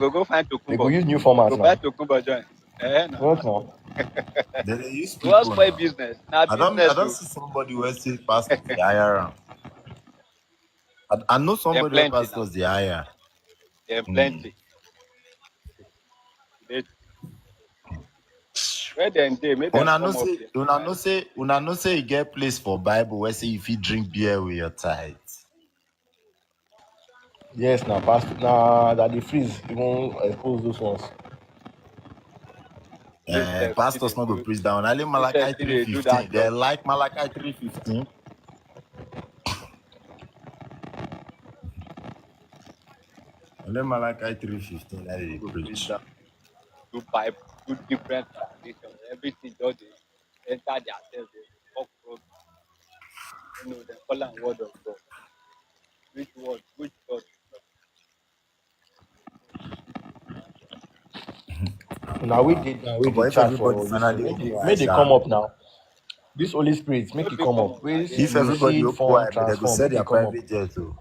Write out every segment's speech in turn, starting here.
Go find They go Tokumbo. use new formats Go buy now. Tokumbo join. What now? Then they use What's people my now. business? Now I business don't you. see somebody who say pastors the higher. I know They're somebody who plenty now. pastors the higher. They're plenty. They, where they make them Una come no up say, here. una no say you get place for Bible where say if you drink beer with your tithe. Yes, now pastor. Now that the freeze, you won't expose those ones. Pastors not go preach down. Only This Malachi they do that 3:15. They job. like Malachi 3:15. Only Malachi 3:15 that they Go preach preach. that. Do Bible, do different translations. Everything just they enter themselves. They talk from, they call them word of God. Which word? Which God? Now we did now we But did if chat everybody for this finally thing. open Make eyes, they come up now. This Holy Spirit, make No it big come come up. on. We if everybody seed, open form, eye, they go transform. sell Make their it come up. private jet too.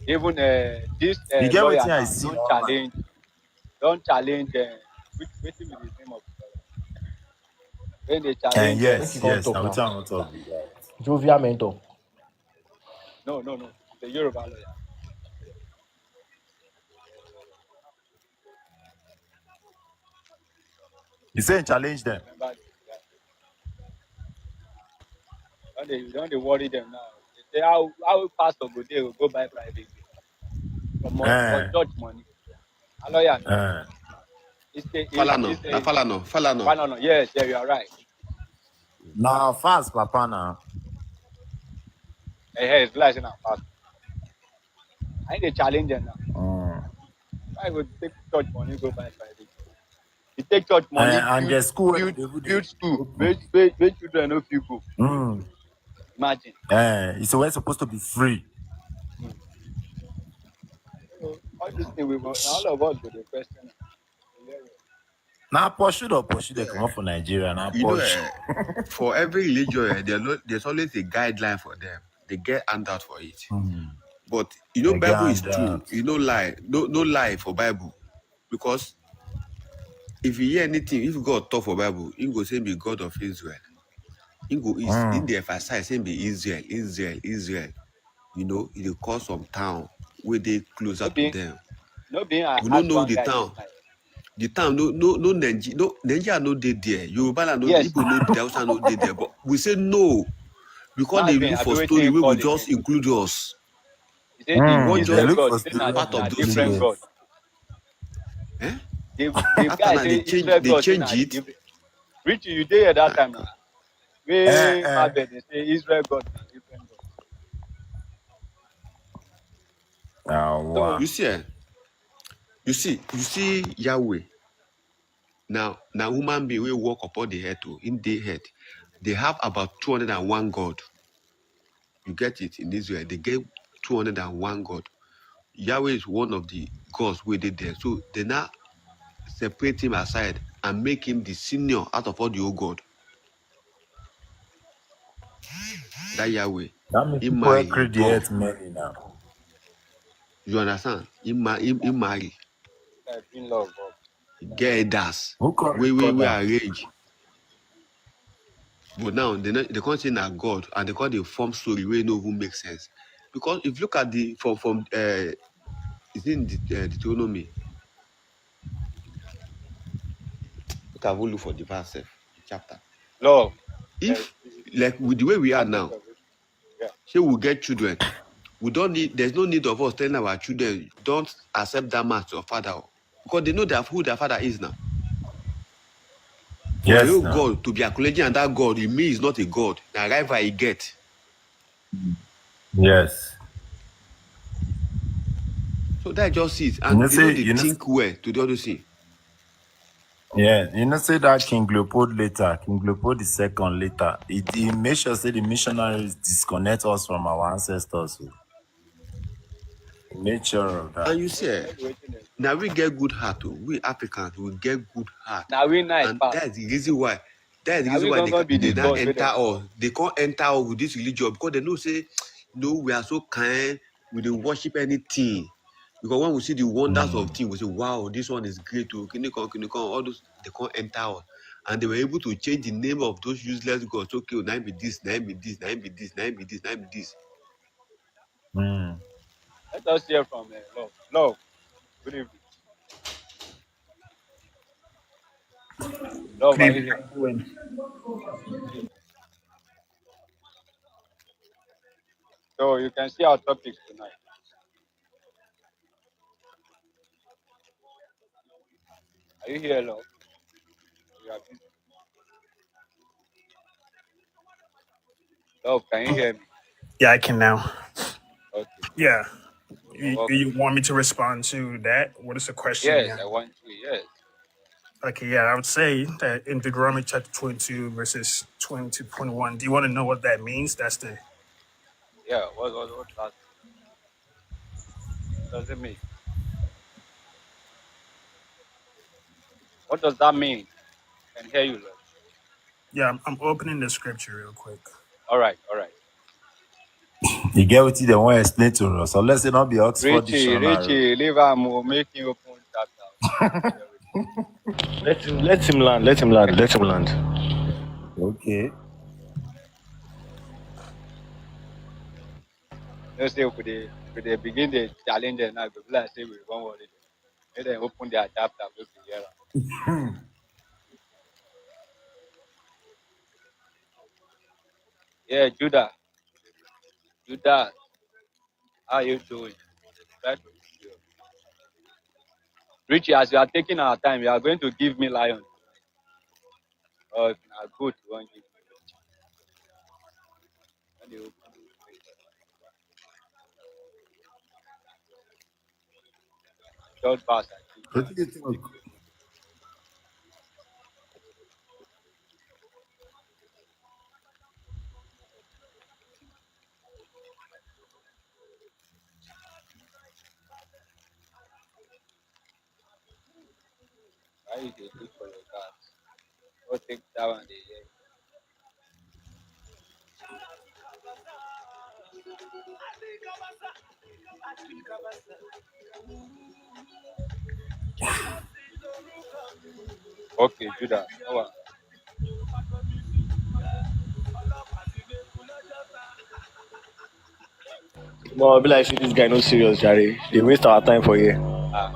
Even this You get lawyer what I now see online. don't challenge which is the name of the lawyer. When they And challenge Make yes, it come yes, talk now now. what I want to talk about that. Jovia mentor. no, the Yoruba lawyer. You say challenge them. Remember don't they worry them now. They say how pastor go there go buy private for Eh, church money. A lawyer no. eh. Falano. Yes, yeah, you are right. Now fast, Papa now. Hey, it's like now pastor. I think they challenge them now. Why would take church money go buy private? You take church money, And the school build school, open. where children no fit go. Imagine. It's always supposed to be free. So all these things all of us go the question. Now pursue they come up for Nigeria. Now You know, pursue. for every religion, there's always a guideline for them. They get handout for it. But you know, They Bible get is true. handout. You know, lie. No lie for Bible. Because if you hear anything, if God talk for Bible, he go say be God of Israel. He go in the emphasize say be Israel. You know, it will cause some town where they closer to them. No being I We don't ask know one the guy town. this time. The town, no Nigeria no dey there. Yoruba no, Yes. Igbo no, the Hausa no dey there. But we say no. Because Now they again, look I be for story, waiting we will call just again. include us. He said the What They Israel just look God for say story part na of those different things? God. The After guy now say Israel they God say change na it. different. Rich you there at that time now. Way Eh. Mabed they say Israel God na different God. Wow. You see Yahweh. Now human being will walk upon the head to in the head. They have about 201 God. You get it in Israel. They get 201 God. Yahweh is one of the gods where they there. So they now separate him aside and make him the senior out of all the old God. That Yahweh. That means He people marry, he born. create many now. You understand? He marry. In love God. He get elders. Who can We record that? arrange. But now they can't say na God and they call the form story where no even make sense. Because if you look at the from it's in the Deuteronomy. You can look for the verse chapter. Love. If like with the way we are now, say we get children, there's no need of us telling our children don't accept that man as your father. Because they know who their father is now. For Yes, you now. God to be acknowledging and that God, in me is not a God. The rival he get. Yes. So that just it. And they think well to the other thing. Yeah, say that King Leopold the second later, he made sure say the missionaries disconnect us from our ancestors. He made sure of that. And you see, now we get good heart. We Africans, we get good heart. Now we nice and part. that's the reason why. That's the Now reason we why gonna be they the now God enter with us. They can't enter us with this religion because they know say, no, we are so kind. We don't worship anything. Because when we see the wonders of things, we say, wow, this one is great. All those, they can't enter us. And they were able to change the name of those useless gods. Okay, now be this, now be this, now be this, now be this, now be this. Mm. Let us hear from Love. Love, good evening. Love, Good are you evening. here? How you doing? Good evening. So you can see our topics tonight. Are you here, Love? You are busy. Love, can you hear me? Yeah, I can now. Okay, Yeah. you're welcome. You want me to respond to that? What is the question Yes, I behind? want to. Yes. Okay, yeah, I would say that in Deuteronomy chapter 22, verses 20 to 21, do you want to know what that means? That's the, Yeah, what does it mean? What does that mean? I can hear you, Love. yeah, I'm opening the scripture real quick. All right, all right. You get what they want to explain to us. Unless it not be Oxford Dictionary. Richie, leave am o, make him open chapter. Make him everything. Let him land. Let him land. Let him land. Okay. No say we dey begin the challenge dem now, go be like say we wan worry them. Make dem open their chapter, make we hear am. Yeah, Judah, how you doing? Try to see you. Richie, as you are taking our time, you are going to give me lion. Or if na goat you wan give me. When you open the scripture. Short verse, I give you. What I do you no think? big deal. Why you dey look for your card? Go take that one dey hear. Okay, Judah. No one. No, I be like, see this guy no serious, Jerry. They waste our time for you. Ah,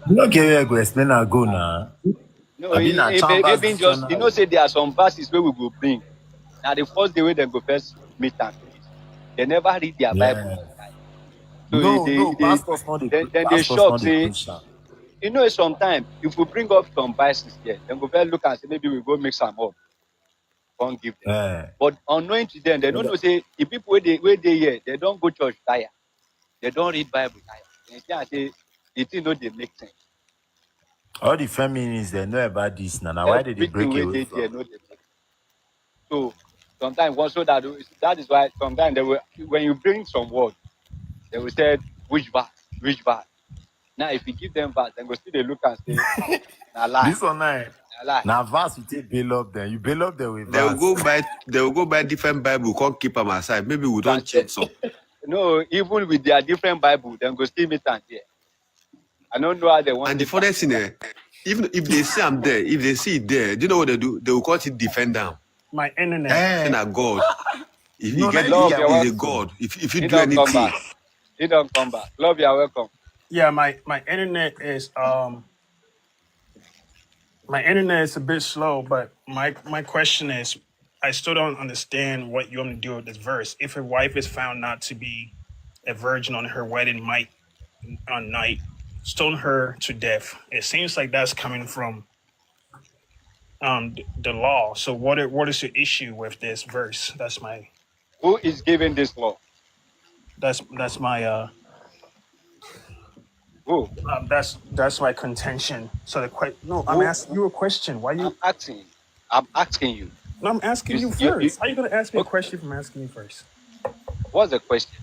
You don't get where I go explain and go now. no, I've been a Chambers even just you know Dictionary. say there are some verses where we go bring. Now the first day when they go first meet and finish, they never read their Bible Yeah. on time. So No, no, then they pastors shock not the say, preacher. you know, sometimes if we bring up some verses here, then go first look and say maybe we go mix some up, can't give them. Yeah. But unknowing to them, they don't know say the people where they here, they don't go church tire, they don't read Bible tire. They can't say the thing no they make sense. All the feminists they know about this now. Now why did they Everything break where away they from? there no they make sense. So sometimes also that is why sometimes they will when you bring some word, they will say which verse. Now if you give them verse, then go see they look and say, na lie, This one now. na lie. Now verse you take bail up there. You bail up there with They will verse. go buy. They will go buy different Bible. Can't keep them aside. Maybe we don't But they, change some. no, even with their different Bible, then go still meet and there. I don't know how they want And the meet and funniest thing, even if they see I'm there, if they see it there, do you know what they do? They will call it defend down. My internet. Saying Eh. that God, if he No, get not the love. You're is Yahweh a welcome. so. God, if you He do don't come anything, back. He don't come back. Love, you're welcome. Yeah, my internet is a bit slow, but my question is, I still don't understand what you want me to do with this verse. If her wife is found not to be a virgin on her wedding night, stone her to death. It seems like that's coming from the law. So what is the issue with this verse? Who is giving this law? That's my Who? that's my contention. So no, I'm Who? asking you a question. Why I'm you? asking. I'm asking you. No, I'm You, asking you you first. How you gonna ask me a okay, question if I'm asking you first? what's the question?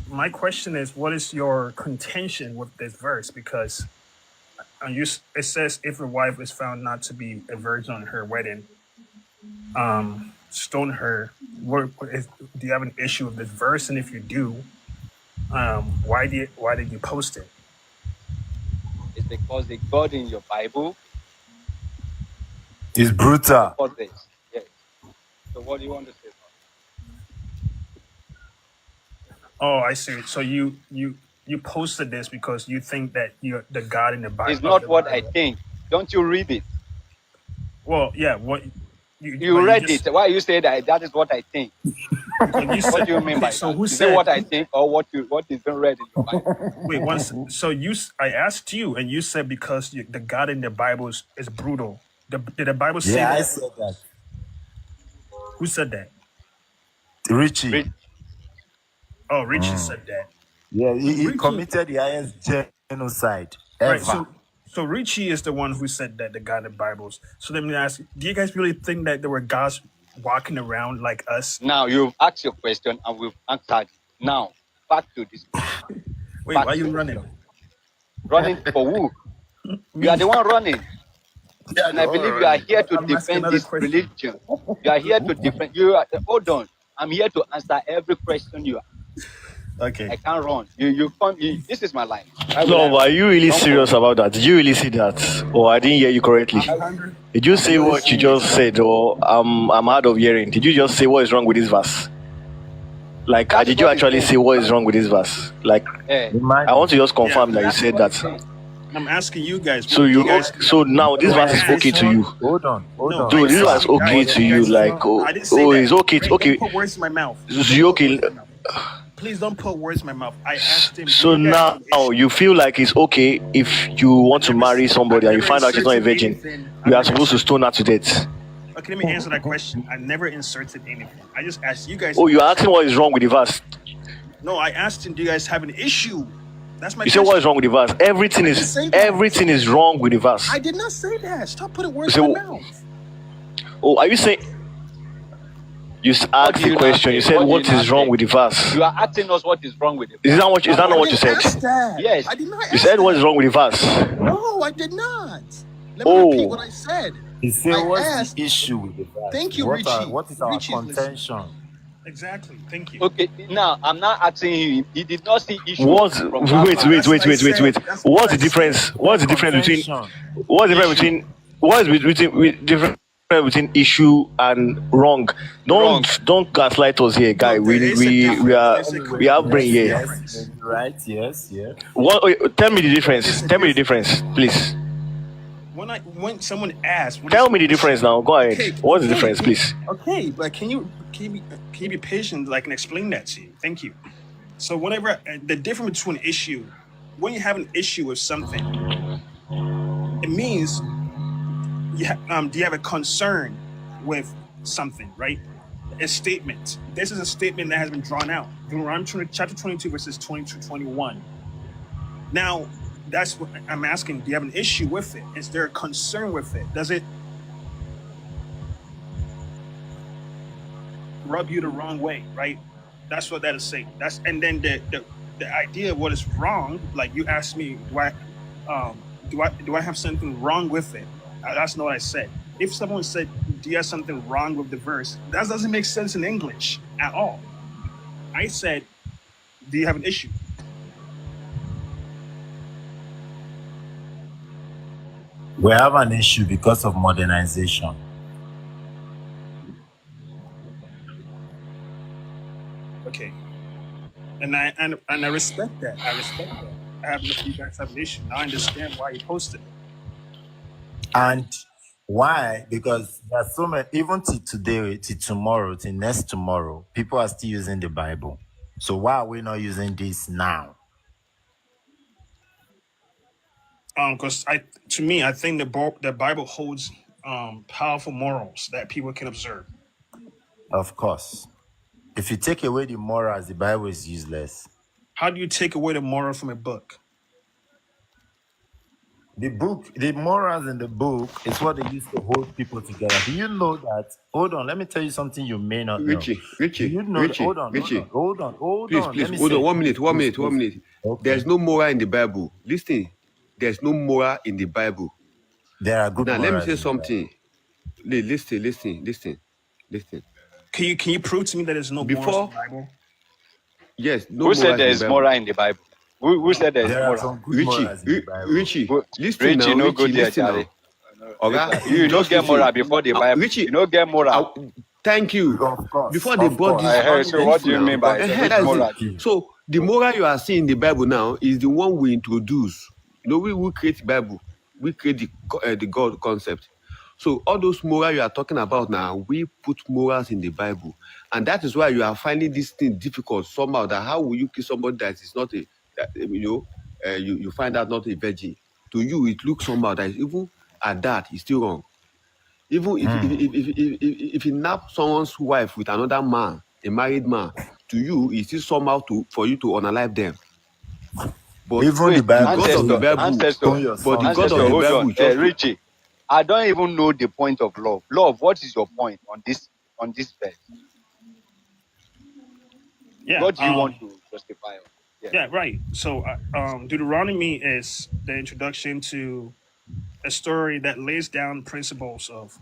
My question is, what is your contention with this verse? Because it says if a wife is found not to be a virgin on her wedding, stone her. Do you have an issue with this verse? And if you do, Why did you post it? It's because the God in your Bible It's brutal. supports this. Yes. So what do you want to say about Oh, I see. So you posted this because you think that you're the God in the it? Bible It's of not the what I Bible. think. Don't you read it? Well, yeah. What You but you read it. just Why you say that that is what I think? because you What said do you mean okay. by So that? who Is it said? what I think or what is being read in your Bible? Wait, once. So I asked you, and you said because the God in the Bible is brutal. Did the Bible say Yeah, I that? said that. Who said that? Richie. Read. Oh, Richie said that. Yeah, So he Richie, committed the highest genocide right? ever. So Richie is the one who said that the God in the Bibles. So let me ask: do you guys really think that there were gods walking around like us? Now you've asked your question and we've answered it. Now back to this question. Wait, Back why are to you the running? question. Running for who? You are Me. the one running. Yeah, And they I all believe you are running. here to I'm asking defend another this question. religion. You are here to defend. Hold on. I'm here to answer every question you ask. Okay. I can't run. You come. This is my life. Why will No, I but are run? you really Run for serious who? about that? Did you really see that? Or I didn't hear you correctly? Alejandro, Did you I'm say really what you serious. just said, or I'm hard of hearing? Did you just say what is wrong with this verse? Like, That is did you what it's actually saying. say what is wrong with this verse? Like, Yeah, I want to Imagine. just Yeah, confirm that you that is said what that. it's saying. I'm asking you guys. So Do you guys? so now this No, I verse is okay asked. to you. Moderation. Hold No, on, I So this asked verse sir. is you okay guys. to You you. guys. Like, Moderation. I didn't say it's that. okay. It's Right? Don't okay. put words in my mouth. It's Don't put okay. words in my mouth. Please don't put words in my mouth. I asked him, do So you guys have now an issue? you feel like it's okay if you I want to never, marry I've somebody and you never find out she's not a inserted virgin, anything. you I've are never supposed to inserted. stone her to death. Okay, let me answer that question. I never inserted anything. I just asked you guys a Oh, you're question. asking what is wrong with the verse. No, I asked him, do you guys have an issue? That's my You say what is question. wrong with the verse? I didn't say that. Everything is wrong with the verse. I did not say that. Stop putting You words say, in my mouth. oh, are you saying you What do asked a you now question? You say? said What do you what now is wrong say? with the verse? You are asking us what is wrong with the Is verse. that what? Is Now that I not I what you didn't said? ask that. yes. I did not You ask said what is that. wrong with the verse? No, I did not. Let me repeat what Oh, I said. He said, I what's the asked. issue with the verse? Thank you, Richie. What is our Richie is listening. contention? Exactly. Thank you. Okay. Now I'm not asking him. He did not see issue what's from that wait, verse. wait, That's what wait, I wait, wait, said. wait. That's what What's I the said. difference? Their What's the difference between contention. what's the difference Issue. between what is difference between issue and wrong? Wrong. Don't gaslight us here, No, guy. there is a difference. There's a Anyway, We have brain yes, complete here. yes, you may difference. be right. Yes, yes. What? Tell me the There difference. is a Tell me the difference. difference, please. When someone asks, what is Tell the me the difference issue? now. Go ahead. Okay, What's the okay, difference, please? okay. But can you be patient? So I can explain that to you. Thank you. So whenever the difference between issue, when you have an issue with something, it means do you have a concern with something, right? A statement. This is a statement that has been drawn out. Deuteronomy chapter 22, verses 20 to 21. Now, that's what I'm asking. Do you have an issue with it? Is there a concern with it? Does it rub you the wrong way, right? That's what that is saying. And then the idea of what is wrong, like you asked me, do I have something wrong with it? That's not what I said. If someone said, do you have something wrong with the verse? That doesn't make sense in English at all. I said, do you have an issue? We have an issue because of modernization. Okay. And I respect that. I respect that. I have you guys have an issue. Now I understand why you posted it. And why? Because there are so many, even till today, till tomorrow, till next tomorrow, people are still using the Bible. So why are we not using this now? Because to me, I think the Bible holds powerful morals that people can observe. Of course. If you take away the morals, the Bible is useless. How do you take away the moral from a book? The morals in the book is what they used to hold people together. Do you know that? Hold on, let me tell you something you may not know. Do you know that? Hold on, Please, Let please, me hold on. say, 1 minute, please. 1 minute. Okay. There's no moral in the Bible. Listen, there's no moral in the Bible. There are good Now, let me morals say in the Bible. something. Listen. Can you prove to me that there's no morals in Before, the Bible? Yes, no Who said morals there in is the Bible. moral in the Bible? Who said there is There are moral? some good Richie, morals in the Bible. Richie, listen Richie, now, no go Richie, there, listen now. Jare. Okay, You no just get moral listen. before the Bible. Richie, You no get moral. thank you. Of course, Before they of bought course. this, I heard. So what do you now. mean by Because which That's it. moral? So the moral you are seeing in the Bible now is the one we introduce. You know, we create the Bible, we create the God concept. So all those moral you are talking about now, we put morals in the Bible, and that is why you are finding this thing difficult somehow. That how will you kill somebody that is not a, that, you find out not a virgin? To you, it looks somehow that even at that is still wrong. Even if you nap someone's wife with another man, a married man, to you, it's still somehow for you to unalive them. But even the Wait, the Bible God of the says, Bible, stone your but the son to God of the death. hold on, Bible just to, Richie. I don't even know the point of love. Love, what is your point on this verse? Yeah. What do you want to justify? Yeah. Yeah. Right. So, Deuteronomy is the introduction to a story that lays down principles of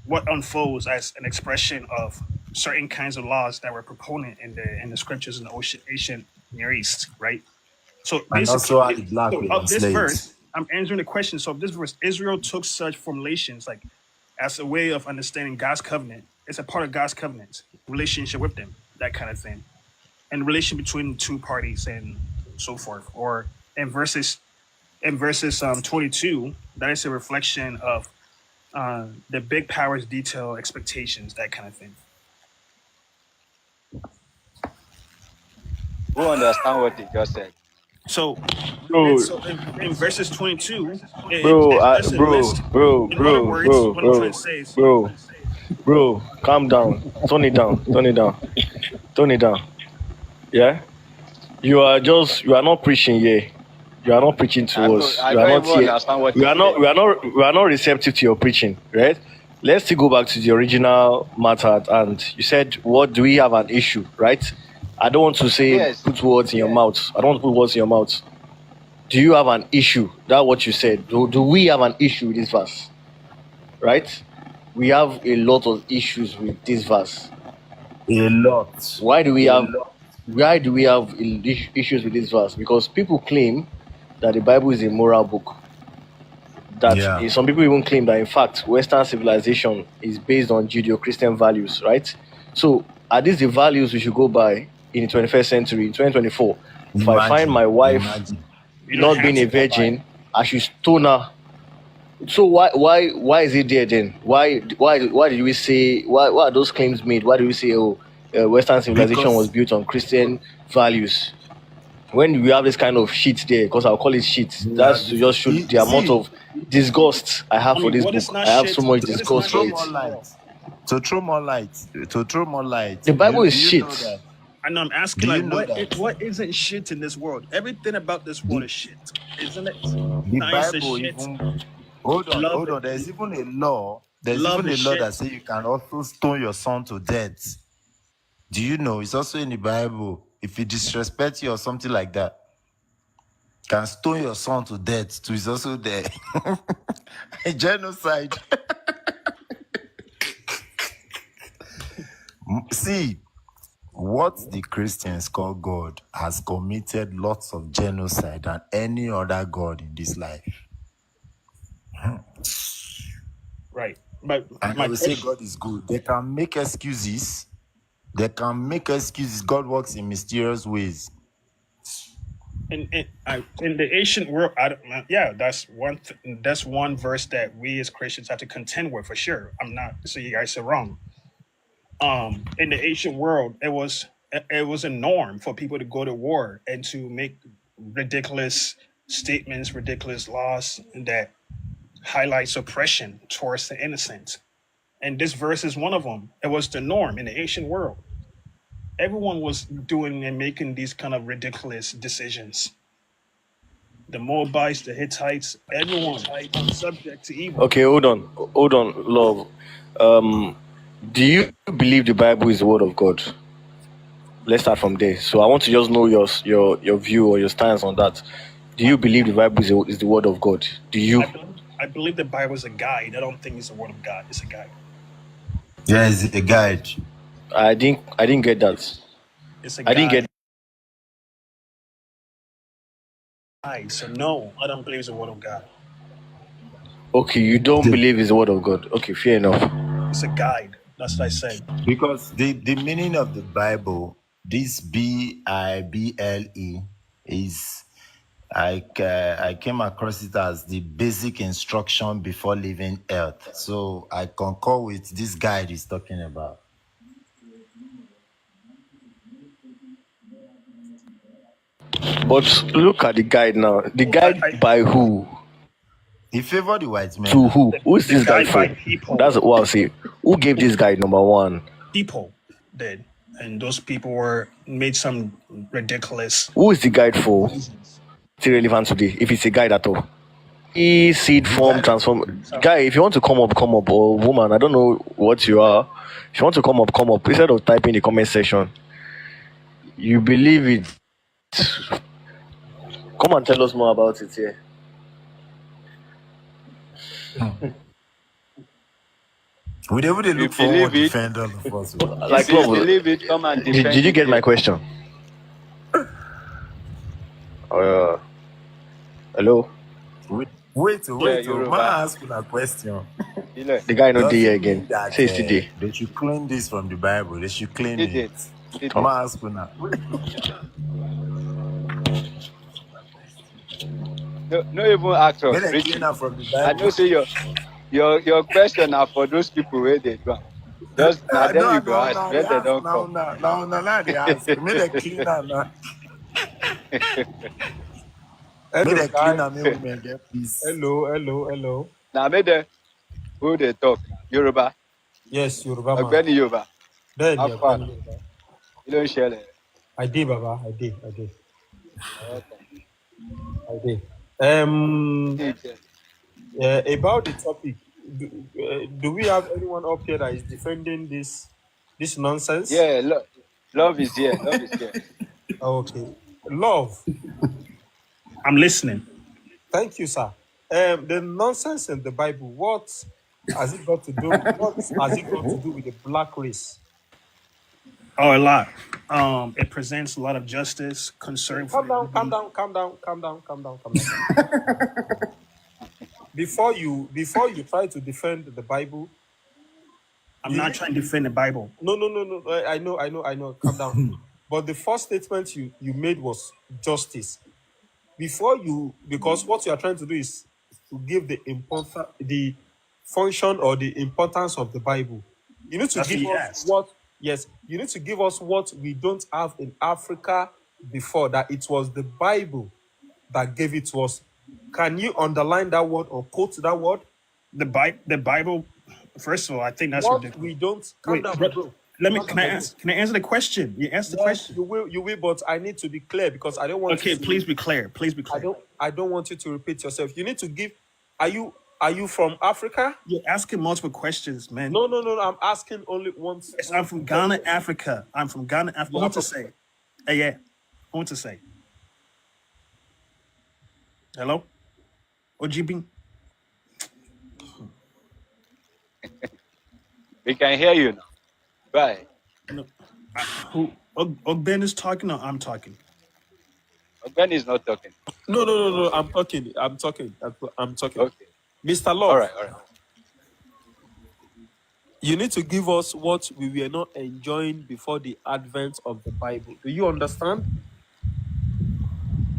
what unfolds as an expression of certain kinds of laws that were proponent in the scriptures in the ancient Near East, right? So And also how the basically, black so were of this enslaved. verse, I'm answering the question. So of this verse, Israel took such formulations like as a way of understanding God's covenant. It's a part of God's covenant relationship with them, that kind of thing, and relation between the two parties and so forth. Or in verses 22, that is a reflection of the big powers detail expectations, that kind of thing. Who understand what he just said? So, Bro, in verses 22, bro, there's a list. In other words, what I'm trying to say is, bro, calm down. Turn it down. Turn it down. Turn it down. Yeah? You are not preaching here. You are not preaching to us. I You are don't not even here. understand what We he are not said. we are not receptive to your preaching, right? Let's still go back to the original matter. And you said, what do we have an issue, right? I don't want to say Yes. put words in your mouth. I don't want to put words in your mouth. Do you have an issue? That's what you said. Do we have an issue with this verse? Right? We have a lot of issues with this verse. A lot. Why do we have issues with this verse? Because people claim that the Bible is a moral book. That some people even claim that in fact Western civilization is based on Judeo-Christian values, right? So are these the values we should go by in the 21st century, in 2024? If I find my wife not being a virgin, I should stone her. So why is it there then? Why did we say why are those claims made? Why do we say Western civilization was built on Christian values? When we have this kind of shit there, because I'll call it shit, that's to just show the amount of disgust I have for this book. I have so much disgust for it. To throw more light. The Bible is shit. I know. I'm asking, like, what isn't shit in this world? Everything about this world is shit, isn't it? The Science Bible is shit. even hold on. There's even a law. There's even a law that says you can also stone your son to death. Do you know? It's also in the Bible. If you disrespect you or something like that, can stone your son to death. Too is also there. A genocide. See, what the Christians call God has committed lots of genocide than any other God in this life. Right. But and they will say God is good. They can make excuses. God works in mysterious ways. In the ancient world, that's one verse that we as Christians have to contend with for sure. I'm not so you guys are wrong. In the ancient world, it was a norm for people to go to war and to make ridiculous statements, ridiculous laws that highlights oppression towards the innocent. And this verse is one of them. It was the norm in the ancient world. Everyone was doing and making these kind of ridiculous decisions. The Moabites, the Hittites, everyone subject to evil. Okay, hold on, love. Do you believe the Bible is the word of God? Let's start from there. So I want to just know your view or your stance on that. Do you believe the Bible is the word of God? Do you? I believe the Bible is a guide. I don't think it's the word of God. It's a guide. Yeah, it's a guide. I didn't get that. It's a I didn't guide. get. So no, I don't believe it's the word of God. Okay, you don't The- believe it's the word of God. Okay, fair enough. It's a guide. That's what I said. because the meaning of the Bible, this Bible, is I came across it as the basic instruction before leaving Earth. So I concur with this guide he's talking about. But look at the guide now. The guide I by who? He favored the white men To now. who? Who is the this guide guide by for? people. That's what I'll say. Who gave this guide, number one? People did, and those people were made some ridiculous Who is the guide for? reasons. It's irrelevant today, if it's a guide at all. Seed The form guide of transform. Guy, if you want to come up, come up. Or woman, I don't know what you are. If you want to come up, come up. Instead of typing in the comment section, you believe it. Come and tell us more about it here. we never they If you look for one believe it, defender of us. Like if you what? believe it, come and Did defend you it get my here. question? Uh, hello. Yeah, May Yoruba. I ask you a question? Ile. The guy not Does there it again. mean that Say it's today. they should clean this from the Bible? They should clean Did it. it. Did May it. I ask you now? No, no even ask May us. they Reach clean it. her from the I know Bible? say your question are for those people where they do. Just now then No, you go no, ask no, they when they ask don't now, come. no, no, no, no, they ask. May they clean her now. May Hello, they clean guys. her, may women get peace. Hello. Now make them who they talk now. Yoruba. Yes, Yoruba man. Ọ̀gbẹ́ni Yoruba. Then How you're far going now? Yoruba. You don't share it. I did, Baba. I did. Welcome. I did. Need them. About the topic, do we have anyone up here that is defending this nonsense? Yeah, love is here. Love is here. Okay. Love. I'm listening. Thank you, sir. The nonsense in the Bible, what has it got to do? What has it got to do with the black race? Oh, a lot. It presents a lot of justice, concern for Calm the down, calm needy. down, calm down, calm down, calm down, calm down. Before you try to defend the Bible, I'm not trying to defend the Bible. no. I know. Calm down. But the first statement you made was justice. Because what you are trying to do is to give the function or the importance of the Bible. You need to That's what give you us asked. what, yes, you need to give us what we don't have in Africa before, that it was the Bible that gave it to us. Can you underline that word or quote that word? The Bible. First of all, I think that's What ridiculous. we don't, calm Wait, down, my bro, bro. let me. Calm down, my bro. Can I answer the question? You asked the Yes, question. you will, but I need to be clear because I don't want you Okay, to. please be clear. Please be clear. I don't want you to repeat yourself. You need to give. Are you from Africa? You're asking multiple questions, man. No. I'm asking only once. Yes, I'm from Ghana, Africa. I'm from Ghana, Africa. You I are want to from- say, hey, yeah. I want to say, hello, OGB. We can hear you now. Right. No, who? Ben is talking or I'm talking? Ọ̀gbẹ́ni is not talking. No. I'm talking. I'm talking. Okay. Mr. All Love, right. All right. you need to give us what we were not enjoying before the advent of the Bible. Do you understand?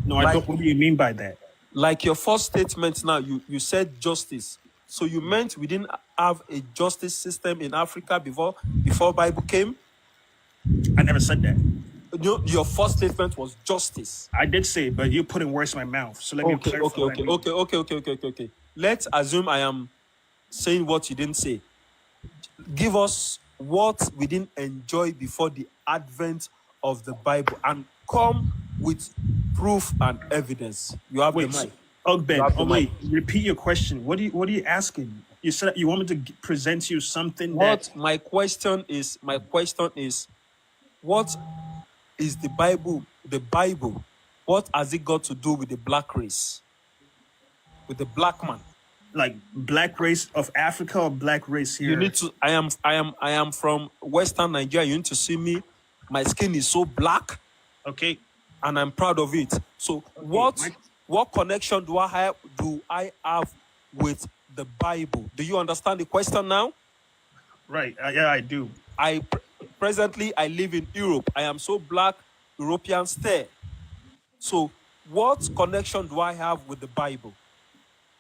No, I Like, don't. What do you mean by that? like your first statement now, you said justice. So you meant we didn't have a justice system in Africa before Bible came? I never said that. Your first statement was justice. I did say it, but you're putting words in my mouth. So let me clarify what I mean. Okay. Let's assume I am saying what you didn't say. Give us what we didn't enjoy before the advent of the Bible and come with proof and evidence. You have Wait, the mic. Ben. You have the Wait. mic. Repeat your question. What are you asking? You said you want me to present you something What my question is, what is the Bible? The Bible, what has it got to do with the black race? With the black man? Like black race of Africa or black race You need here? to. I am from Western Nigeria. You need to see me. My skin is so black, Okay. and I'm proud of it. So Okay. what connection do I have with the Bible? Do you understand the question now? Right. Yeah, I do. Presently I live in Europe. I am so black, European stare. So what connection do I have with the Bible?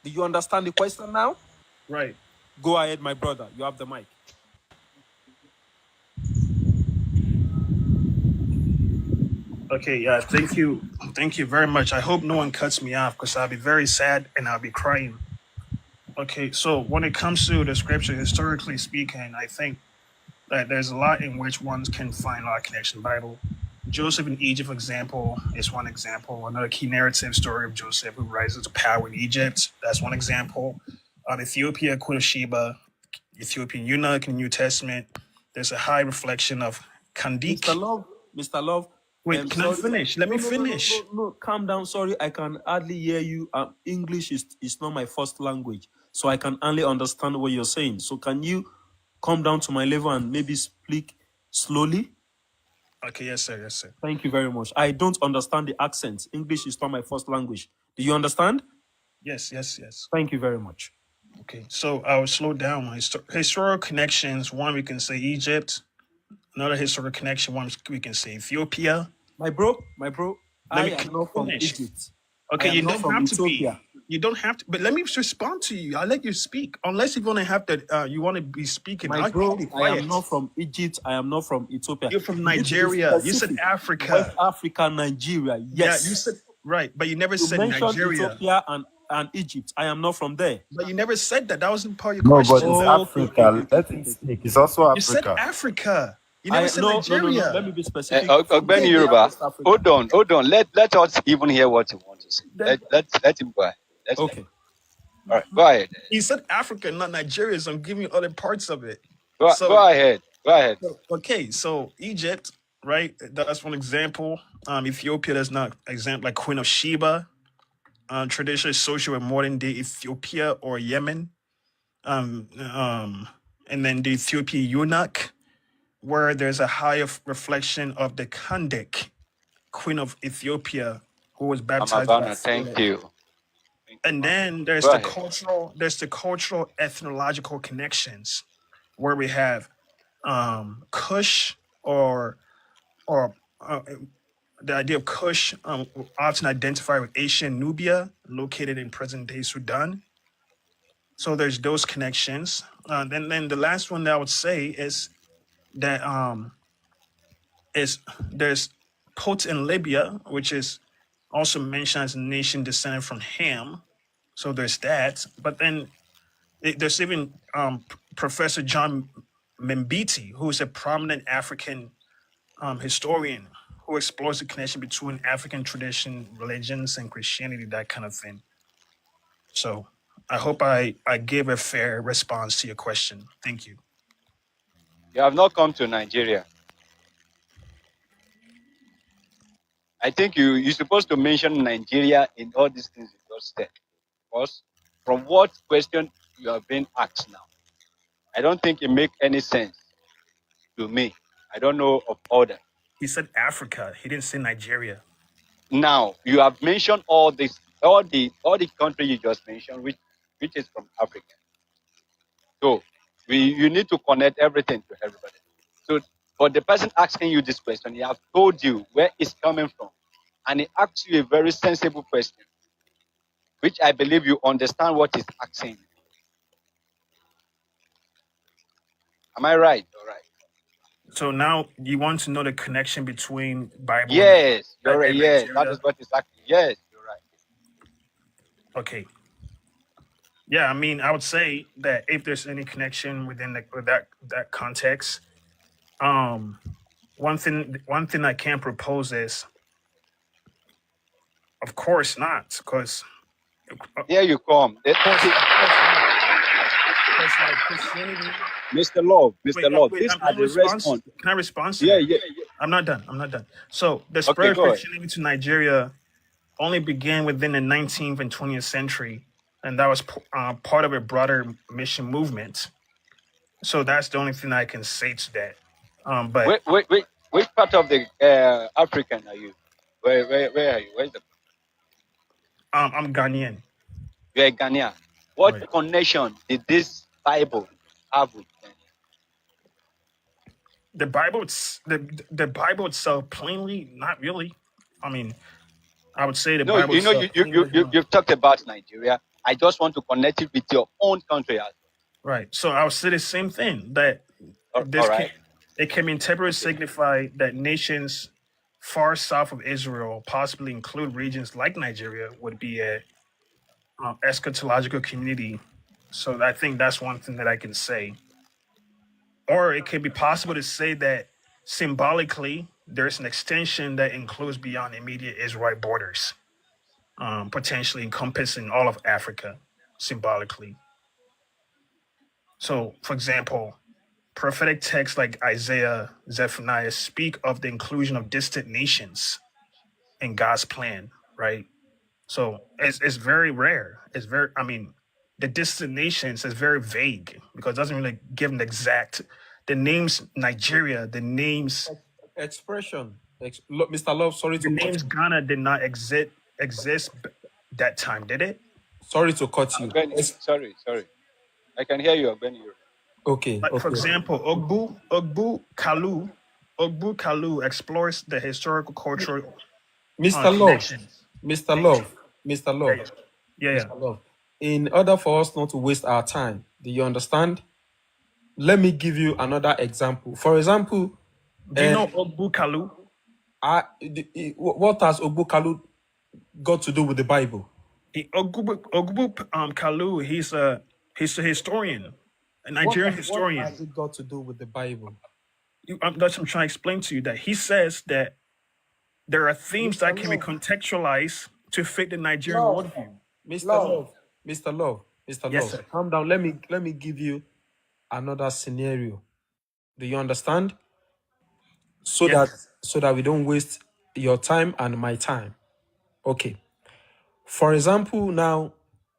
Do you understand the question now? Right. Go ahead, my brother. You have the mic. Okay. Yeah. Thank you. Thank you very much. I hope no one cuts me off because I'll be very sad and I'll be crying. Okay. So when it comes to the scripture, historically speaking, I think that there's a lot in which one can find a lot of connection in the Bible. Joseph in Egypt, for example, is one example. Another key narrative story of Joseph who rises to power in Egypt. That's one example. Ethiopia, Queen of Sheba, Ethiopian eunuch in the New Testament. There's a high reflection of Mr. Kandik. Love, Mr. Love, Wait, can I sorry. finish? Let No, me no, no, no, finish. no, no. Calm down. Sorry, I can hardly hear you. English is not my first language, so I can only understand what you're saying. So can you come down to my level and maybe speak slowly? Okay, yes, sir. Yes, sir. Thank you very much. I don't understand the accent. English is not my first language. Do you understand? Yes, yes, yes. Thank you very much. Okay, so I will slow down. Historical connections. One, we can say Egypt. Another historical connection. One, we can say Ethiopia. My bro, Let I me am not from finish. Egypt. I Okay, am you not don't from have to be. Ethiopia. You don't have to. But let me respond to you. I'll let you speak. Unless you want to have that. You want to be speaking. My I'll bro, be I am quiet. not from Egypt. I am not from Ethiopia. You're from You need to be Nigeria. You said specific. West Africa. Africa, Nigeria. Yeah, you said Yes. right, but you never You said mentioned Nigeria. Ethiopia and Egypt. I am not from there. But you never said that. That wasn't part of your No, but question, it's though. Africa. Let him Okay. speak. It's also You said Africa. Africa. You never I said no, no, no, no. Let Nigeria. me be specific. From Ogbeni Okay, Ethiopia, Yoruba, West Africa. hold on. Let us even hear what you want to say. then Let him go ahead. Let him. Okay. All right, go ahead. you said Africa, not Nigeria. So I'm giving you other parts of it. Go So ahead. Go ahead. okay, so Egypt, right? That's one example. Ethiopia, that's not example like Queen of Sheba. Traditionally associated with modern day Ethiopia or Yemen. Um, um, and then the Ethiopian eunuch, where there's a higher reflection of the Kandik, Queen of Ethiopia, who was Mama baptized by Bana, thank Philip. you. Thank you, And Mama. then Go ahead. there's the cultural ethnological connections, where we have Kush or the idea of Kush, often identified with Asian Nubia, located in present-day Sudan. So there's those connections. Then the last one that I would say is that is there's Pot in Libya, which is also mentioned as a nation descended from Ham. So there's that. But then there's even Professor John Mbiti, who is a prominent African historian who explores the connection between African tradition, religions, and Christianity, that kind of thing. So I hope I gave a fair response to your question. Thank you. You have not come to Nigeria. I think you're supposed to mention Nigeria in all these things you just said. Because from what question you have been asked now, I don't think it makes any sense to me. I don't know of others. He said Africa. He didn't say Nigeria. Now you have mentioned all the country you just mentioned, which is from Africa. So you need to connect everything to everybody. So but the person asking you this question, he have told you where it's coming from. And he asks you a very sensible question, which I believe you understand what he's asking you. Am I right? All right. So now you want to know the connection between Bible Yes, you're right. and Yes, that is Nigeria? what he's asking. Yes, you're right. Okay. Yeah, I mean, I would say that if there's any connection within with that context, um, one thing I can propose is, of course not, because Here you come. Because like Christianity. Mr. Love, Wait, Mr. Love, wait. these I'm are in the response. response. Can I respond to Yeah, that? yeah. I'm not done. I'm not done. So the Okay, spread of go ahead. Christianity to Nigeria only began within the 19th and 20th century, and that was part of a broader mission movement. So that's the only thing I can say to that. But Which part of the African are you? Where are you? Where's the? I'm Ghanaian. You're a Ghanaian. What Right. connection did this Bible have with them? The Bible, the Bible itself, plainly, not really. I mean, I would say the No, Bible you know, itself. you've talked about Nigeria. I just want to connect it with your own country. Right. So I would say the same thing that this All right. it can be interpreted signify that nations far south of Israel, possibly include regions like Nigeria, would be a eschatological community. So I think that's one thing that I can say. Or it could be possible to say that symbolically, there's an extension that includes beyond immediate Israelite borders, potentially encompassing all of Africa symbolically. So, for example, prophetic texts like Isaiah, Zephaniah speak of the inclusion of distant nations in God's plan, right? So it's very rare. It's very, I mean, the distant nations is very vague because it doesn't really give an exact, the names Nigeria, the names Expression. Mr. Love, sorry the to cut names you. Ghana did not exist that time, did it? Sorry to cut you. Sorry. I can hear you, Ogbeni. Okay, Like for okay. example, Ogbu Kalu explores the historical cultural Mr. Love, connections. Mr. Love, Mr. Love, Yeah. Mr. Love. In order for us not to waste our time, do you understand? Let me give you another example. For example, Do you know Ogbu Kalu? what has Ogbukalu got to do with the Bible? Ogbu Kalu, he's a historian, a Nigerian What historian. has it got to do with the Bible? That's what I'm trying to explain to you, that he says that there are themes that can be contextualized to fit the Nigerian worldview. Mr. Love, Mr. Love, Mr. Yes, Love, sir. calm down. Let me give you another scenario. Do you understand? So that we don't waste your time and my time. Okay. For example, now,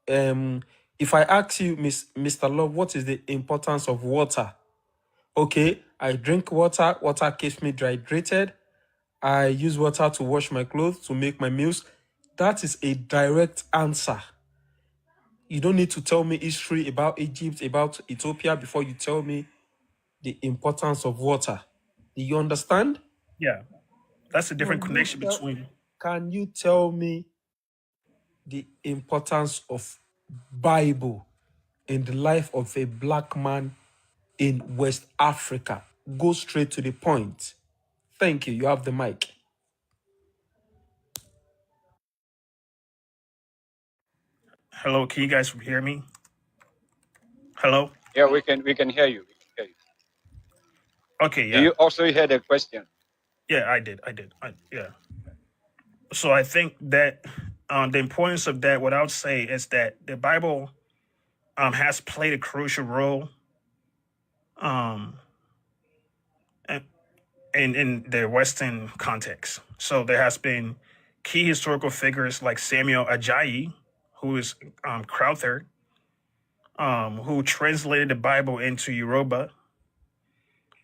if I ask you, Mr. Love, what is the importance of water? Okay, I drink water. Water keeps me hydrated. I use water to wash my clothes, to make my meals. That is a direct answer. You don't need to tell me history about Egypt, about Ethiopia before you tell me the importance of water. Do you understand? Yeah, that's a different connection between. Can you tell me the importance of Bible in the life of a black man in West Africa? Go straight to the point. Thank you. You have the mic. Hello, can you guys hear me? Hello? Yeah, we can hear you. Okay, yeah. Do you also hear the question? Yeah, I did. Yeah. So I think that the importance of that, what I would say is that the Bible has played a crucial role in the Western context. So there has been key historical figures like Samuel Ajayi, who is Crowther, who translated the Bible into Yoruba.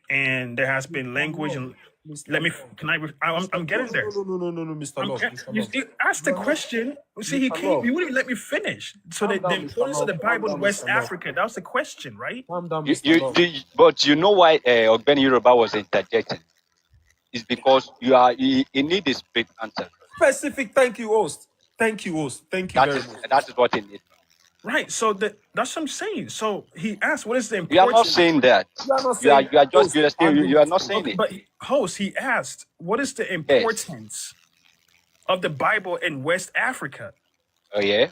And there has been language and I'm getting there. No, Mr. Love. You asked the question. See, he wouldn't even let me finish. So the importance of the Bible in West Africa, that was the question, right? Calm down, Mr. Love. But you know why Ogbeni Yoruba was interjecting? It's because you need a strict answer. Specific. Thank you, host. Thank you very much. That is what he needs. Right. So that's what I'm saying. So he asked, what is the importance? You are not saying that. You are not saying it. But host, he asked, what is the importance of the Bible in West Africa? Oh, yeah?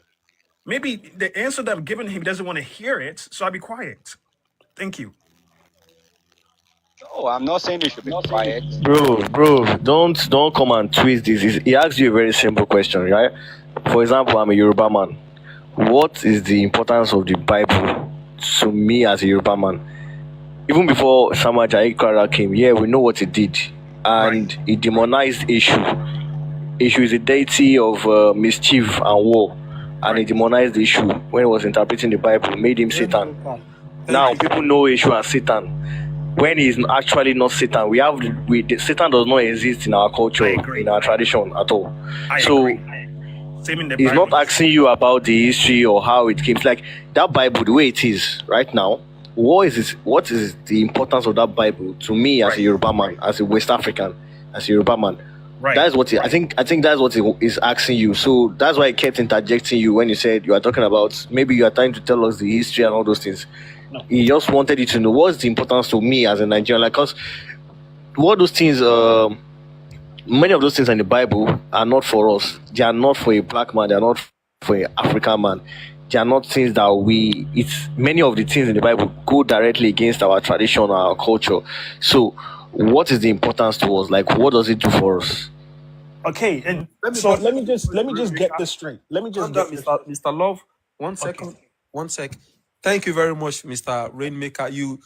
Maybe the answer that I'm giving him doesn't want to hear it, so I'll be quiet. Thank you. No, I'm not saying you should be quiet. Bro, don't come and twist this. He asked you a very simple question, right? For example, I'm a Yoruba man. What is the importance of the Bible to me as a Yoruba man? Even before Samuel Ajayi came, we know what he did. And he demonized Eshu. Eshu is a deity of mischief and war. and he demonized Eshu when he was interpreting the Bible, made him Satan. Now people know Eshu as Satan when he is actually not Satan. Satan does not exist in our culture, in our tradition at all. So he's not asking you about the history or how it came. It's like that Bible, the way it is right now. What is the importance of that Bible to me as a Yoruba man, as a West African, as a Yoruba man? Right. That's what I think that's what he is asking you. So that's why I kept interjecting you when you said you are talking about maybe you are trying to tell us the history and all those things. No. He just wanted you to know what's the importance to me as a Nigerian, like, because what those things, many of those things in the Bible are not for us. They are not for a black man. They are not for an African man. They are not things that many of the things in the Bible go directly against our tradition, our culture. So what is the importance to us? Like, what does it do for us? Okay, and let me just get this straight. Let me just get Mr. Love. 1 second. Okay. 1 sec. Thank you very much, Mr. Rainmaker. You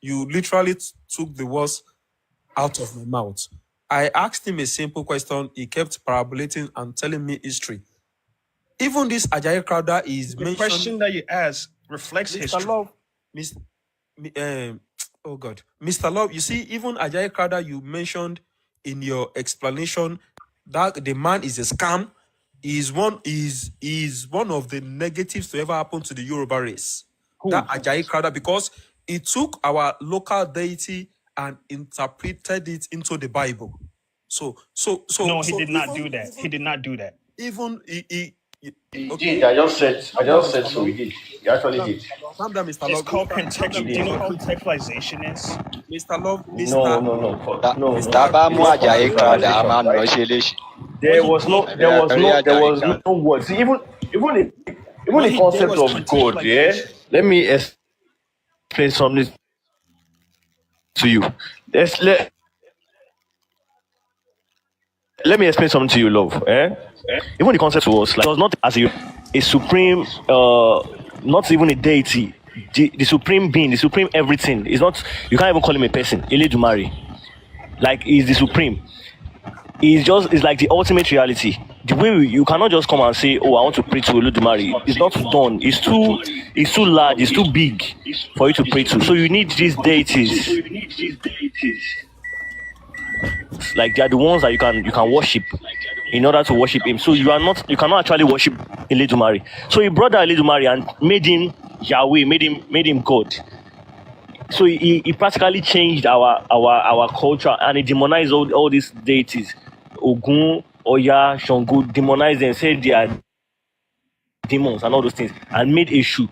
literally took the words out of my mouth. I asked him a simple question. He kept parabolating and telling me history. Even this Ajayi Crowther is the question that you asked reflects Mr. history. Love, oh God, Mr. Love, you see, even Ajayi Crowther, you mentioned in your explanation that the man is a scam. Is one of the negatives to ever happen to the Yoruba race. Cool. That Ajayi Crowther, because he took our local deity and interpreted it into the Bible. So no, he did not do that. He did not do that. Even he okay. I just said so. He did. He actually did. Calm down, Mr. Love. It's called contextual. Do you know what contextualization is? Mr. Love, No. There was no word. See, even the concept of God. Yeah. Let me explain something to you. Let me explain something to you, love. Even the concept was like, it was not as a supreme, not even a deity, the supreme being, the supreme everything. It's not. You can't even call him a person. Eledumare, like, he's the supreme. It's like the ultimate reality. The way you cannot just come and say, "Oh, I want to pray to Eledumare." It's not done. It's too large. It's too big for you to pray to. So you need these deities. Like, they are the ones that you can worship in order to worship him. So you cannot actually worship Eledumare. So he brought that Eledumare and made him Yahweh, made him God. So he practically changed our culture, and he demonized all these deities. Ogun, Oya, Shango, demonized them, said they are demons and all those things, and made Eshu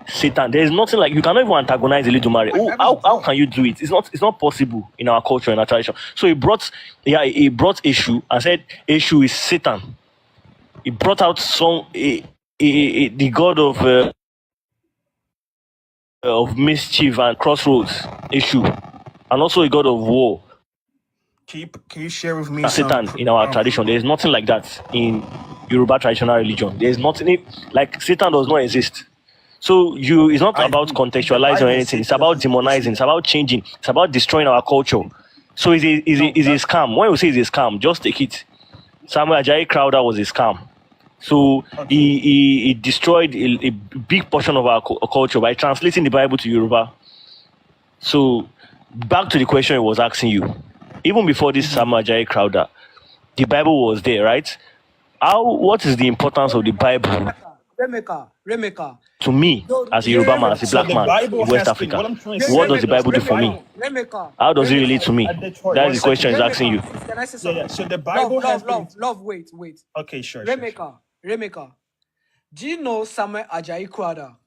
Satan. There is nothing like, you cannot even antagonize Eledumare. How can you do it? It's not possible in our culture and our tradition. So he brought Eshu and said Eshu is Satan. He brought out the god of mischief and crossroads, Eshu, and also a god of war. Can you share with me Satan in our tradition? There is nothing like that in Yoruba traditional religion. There is nothing like, Satan does not exist. So it's not about contextualizing or anything. It's about demonizing. It's about changing. It's about destroying our culture. So it's a scam. When we say it's a scam, just take it. Samuel Ajayi Crowther was a scam. So he destroyed a big portion of our culture by translating the Bible to Yoruba. So back to the question I was asking you. Even before this Samuel Ajayi Crowther, the Bible was there, right? What is the importance of the Bible to me as a Yoruba man, as a black man in West Africa? What does the Bible do for me? How does it relate to me? That's the question he's asking you. Can I say something? Yeah. So the Bible love, wait. Okay, sure. Remeka, do you know Samuel Ajayi Crowther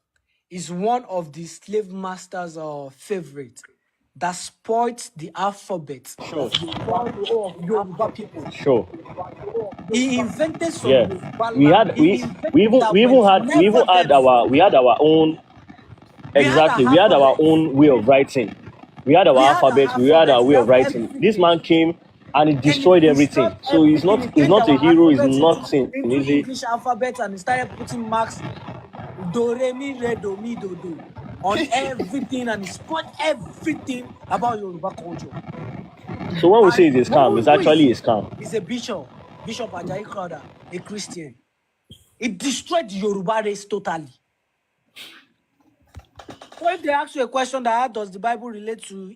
is one of the slave masters' favorite that spoiled the alphabet of Yoruba people? Sure. He invented some. Yeah. We had our own. Exactly. We had our own way of writing. We had our alphabet. We had our way of writing. Everything. This man came and he destroyed everything. So he's not a hero. He's nothing. Into English alphabet, and he started putting marks, do re mi re do mi do do, on everything, and he spoiled everything about Yoruba culture. So when we say it's a scam, it's actually a scam. He's a bishop Ajayi Crowther, a Christian. It destroyed the Yoruba race totally. So if they ask you a question that how does the Bible relate to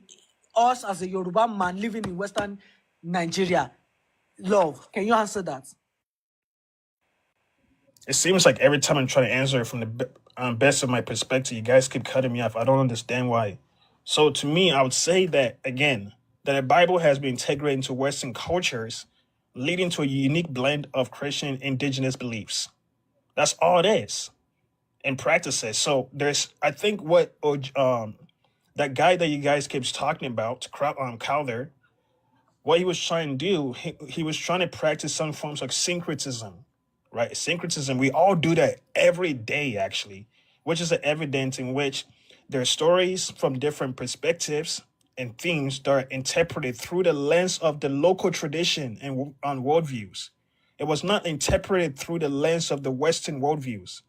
us as a Yoruba man living in Western Nigeria, love, can you answer that? It seems like every time I'm trying to answer it from the best of my perspective, you guys keep cutting me off. I don't understand why. So to me, I would say that again, that the Bible has been integrated into Western cultures, leading to a unique blend of Christian indigenous beliefs. That's all it is, and practices. So I think what that guy that you guys keeps talking about, Crowther, what he was trying to do, he was trying to practice some forms of syncretism, right? Syncretism, we all do that every day, actually, which is an evidence in which there are stories from different perspectives and themes that are interpreted through the lens of the local tradition and on worldviews. It was not interpreted through the lens of the Western worldviews.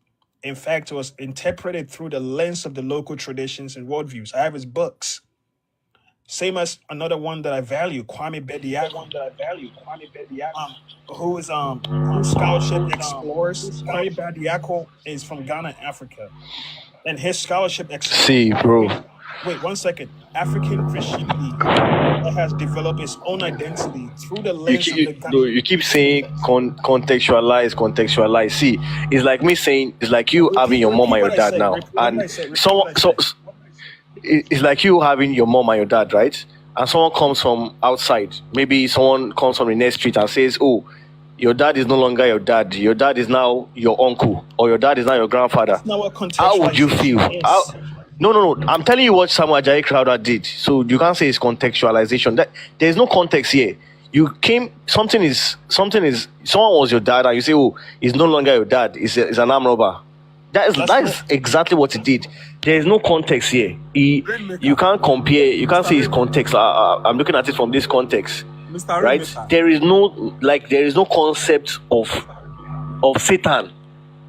In fact, it was interpreted through the lens of the local traditions and worldviews. I have his books. Same as another one that I value, Kwame Bediako, whose scholarship explores. Kwame Bediako is from Ghana, Africa, and his scholarship See, explores. bro. Wait 1 second. African Christianity that has developed its own identity through the lens of the No, you keep saying contextualize. See, it's like me saying, it's like you having your mom Repeat and your what I dad said. now, Repeat what I and said. Repeat someone. what I said. It's like you having your mom and your dad, right? And someone comes from outside. Maybe someone comes from the next street and says, "Oh, your dad is no longer your dad. Your dad is now your uncle, or your dad is now your grandfather." That's not what How would you feel? contextualization is. No. I'm telling you what Samuel Ajayi Crowther did. So you can't say it's contextualization. There's no context here. You came. Something is. Someone was your dad, and you say, "Oh, he's no longer your dad. He's an armed robber." That is exactly what he did. There is no context here. You can't compare. You can't say his context. I'm looking at it from this context, Mr. right? Rainmaker. There is no concept of Satan.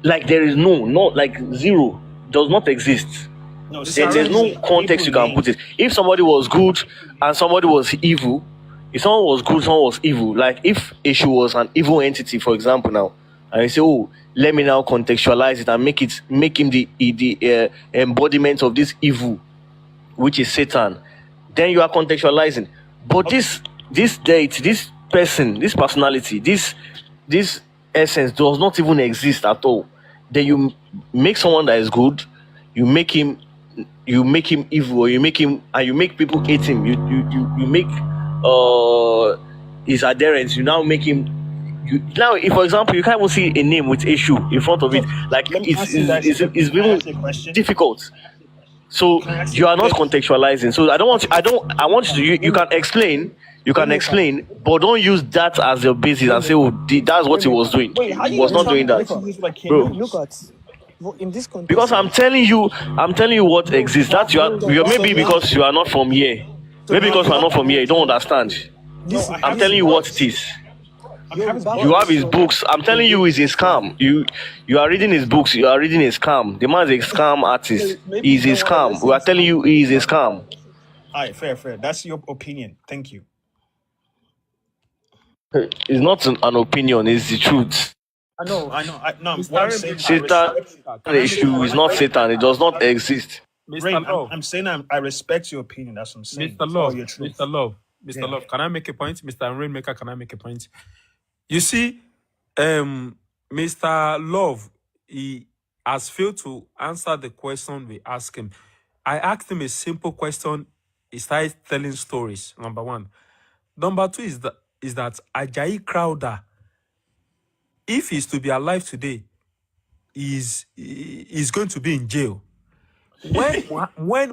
Like there is like zero, does not exist. No, There's no context you can put it. If somebody was good and somebody was evil, if someone was good, someone was evil. Like if Eshu was an evil entity, for example, now, and you say, "Oh, let me now contextualize it and make him the embodiment of this evil, which is Satan," then you are contextualizing. But this deity, this person, this personality, this essence does not even exist at all. Then you make someone that is good, you make him evil, or you make people hate him. You make his adherents. You now make him. Now, if for example, you can't even see a name with issue in front of it, like it's even difficult. So you are not contextualizing. So I want you can explain. You can explain, but don't use that as your basis and say, "Oh, that's what he was doing." He was not doing that, bro. Look at in this context. Because I'm telling you what exists. That you maybe because you are not from here. Maybe because you are not from here, you don't understand. I'm telling you what it is. You have his books. I'm telling you, he's a scam. You are reading his books. You are reading a scam. The man is a scam artist. He's a scam. We are telling you, he is a scam. All right, fair. That's your opinion. Thank you. It's not an opinion. It's the truth. I know. No, Mr. what I'm saying, Satan issue is not Satan. It does not exist. Rain, I'm saying I respect your opinion. That's what I'm saying. Mr. Love, Mr. Love, can I make a point? Mr. Rainmaker, can I make a point? You see, Mr. Love, he has failed to answer the question we asked him. I asked him a simple question. He started telling stories, number one. Number two is that Ajayi Crowther, if he's to be alive today, is going to be in jail. When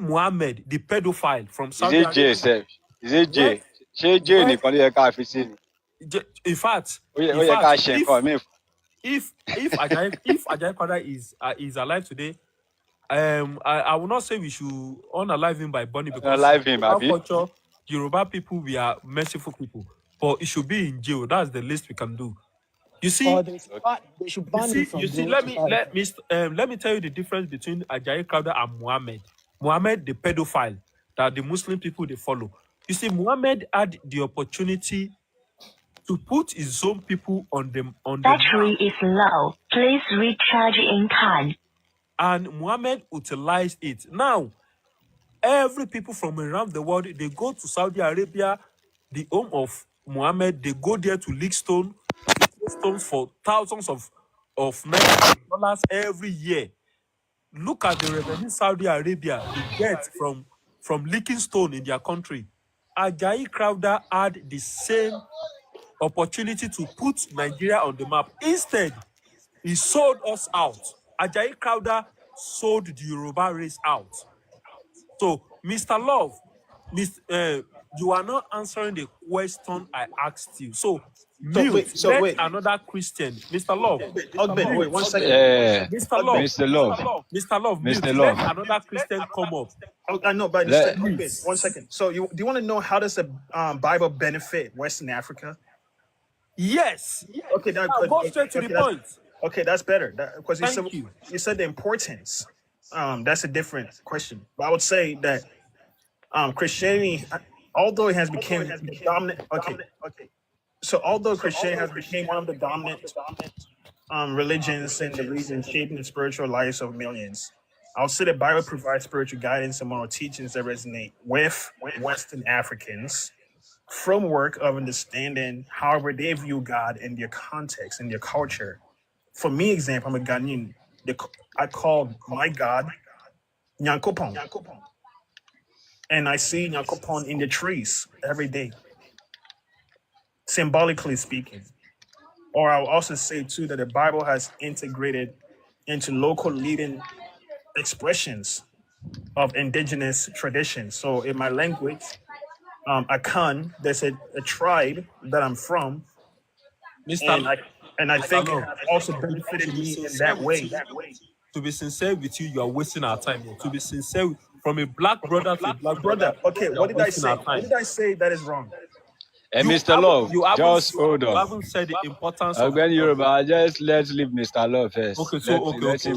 Muhammad, the pedophile from Saudi Is it J, sef? Is it J? Ṣé J nìkan ló yẹ ká fi sí ni? In fact, Ó yẹ ká ṣe nǹkan míì fún. if Ajayi Crowther is alive today, I will not say we should unalive him by burning, because Unalive him, Yoruba abi? culture, Yoruba people, we are merciful people. But it should be in jail. That's the least we can do. You see, They should ban him from jail. let me tell you the difference between Ajayi Crowther and Muhammad. Muhammad, the pedophile that the Muslim people they follow. You see, Muhammad had the opportunity to put his own people on the Battery is low. Please recharge in card. And Muhammad utilized it. Now, every people from around the world, they go to Saudi Arabia, the home of Muhammad. They go there to lick stone, to throw stones for thousands of naira and dollars every year. Look at the revenue Saudi Arabia they get from licking stone in their country. Ajayi Crowther had the same opportunity to put Nigeria on the map. Instead, he sold us out. Ajayi Crowther sold the Yoruba race out. So, Mr. Love, you are not answering the question I asked you. So, mute. Let another Christian, Mr. Love. Wait 1 second. Mr. Love. Mr. Love. Mr. Love, mute. Mr. Let Love. another Christian come up. I know, but Let, Ogbet, 1 second. So do you want to know how does the Bible benefit Western Africa? Yes. Okay, that Now go straight to the point. Okay, that's better. Because Thank you. you said the importance. That's a different question. But I would say that Christianity, although it has become the dominant. Okay. So although Christianity has become one of the dominant religions in the region, shaping the spiritual lives of millions, I would say the Bible provides spiritual guidance and moral teachings that resonate with Western Africans framework of understanding however they view God in their context, in their culture. For me, example, I'm a Ghanaian. I call my God Nyankopon. And I see Nyankopon in the trees every day, symbolically speaking. Or I'll also say, too, that the Bible has integrated into local leading expressions of indigenous traditions. So in my language, Akan, there's a tribe that I'm from, and I think it Love, has also benefited me in that way. to be sincere with you, you are wasting our time here. To be sincere, from a black brother to a black brother, Okay, you are what did I wasting say? our time. What did I say that is wrong? Mr. Love, just you hold on. haven't said the importance of Again, Yoruba, just let's leave Mr. Love first. Okay,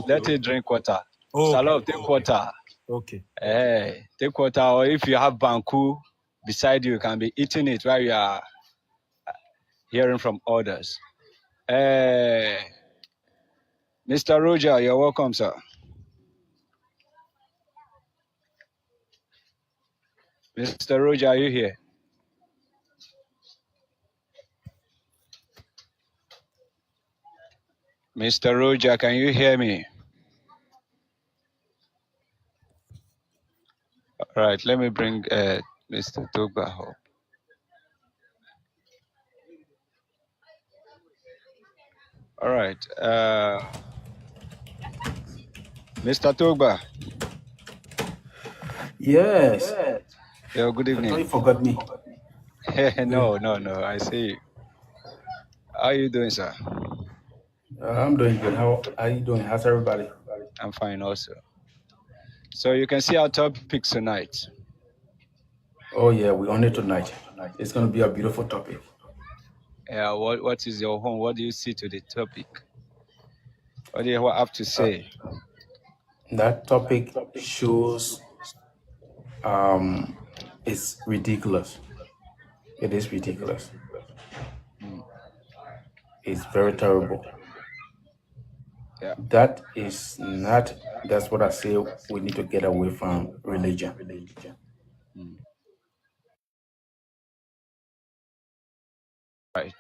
Let him drink water. Okay. Mr. Love, take water. Okay. Hey, take water, or if you have Banku beside you, you can be eating it while you are hearing from others. Hey, Mr. Roger, you're welcome, sir. Mr. Roger, are you here? Mr. Roger, can you hear me? All right, let me bring Mr. Togba up. All right, Mr. Togba. Yes. Yeah, good I thought you evening. forgot me. No, I see you. How are you doing, sir? I'm doing good. How are you doing? How's everybody? I'm fine also. So you can see our topics tonight. Oh yeah, we're on it tonight. It's gonna be a beautiful topic. Yeah, what is your home? What do you see to the topic? What do you have to say? That topic shows it's ridiculous. It is ridiculous. It's very terrible. Yeah. That's what I say we need to get away from religion. Right.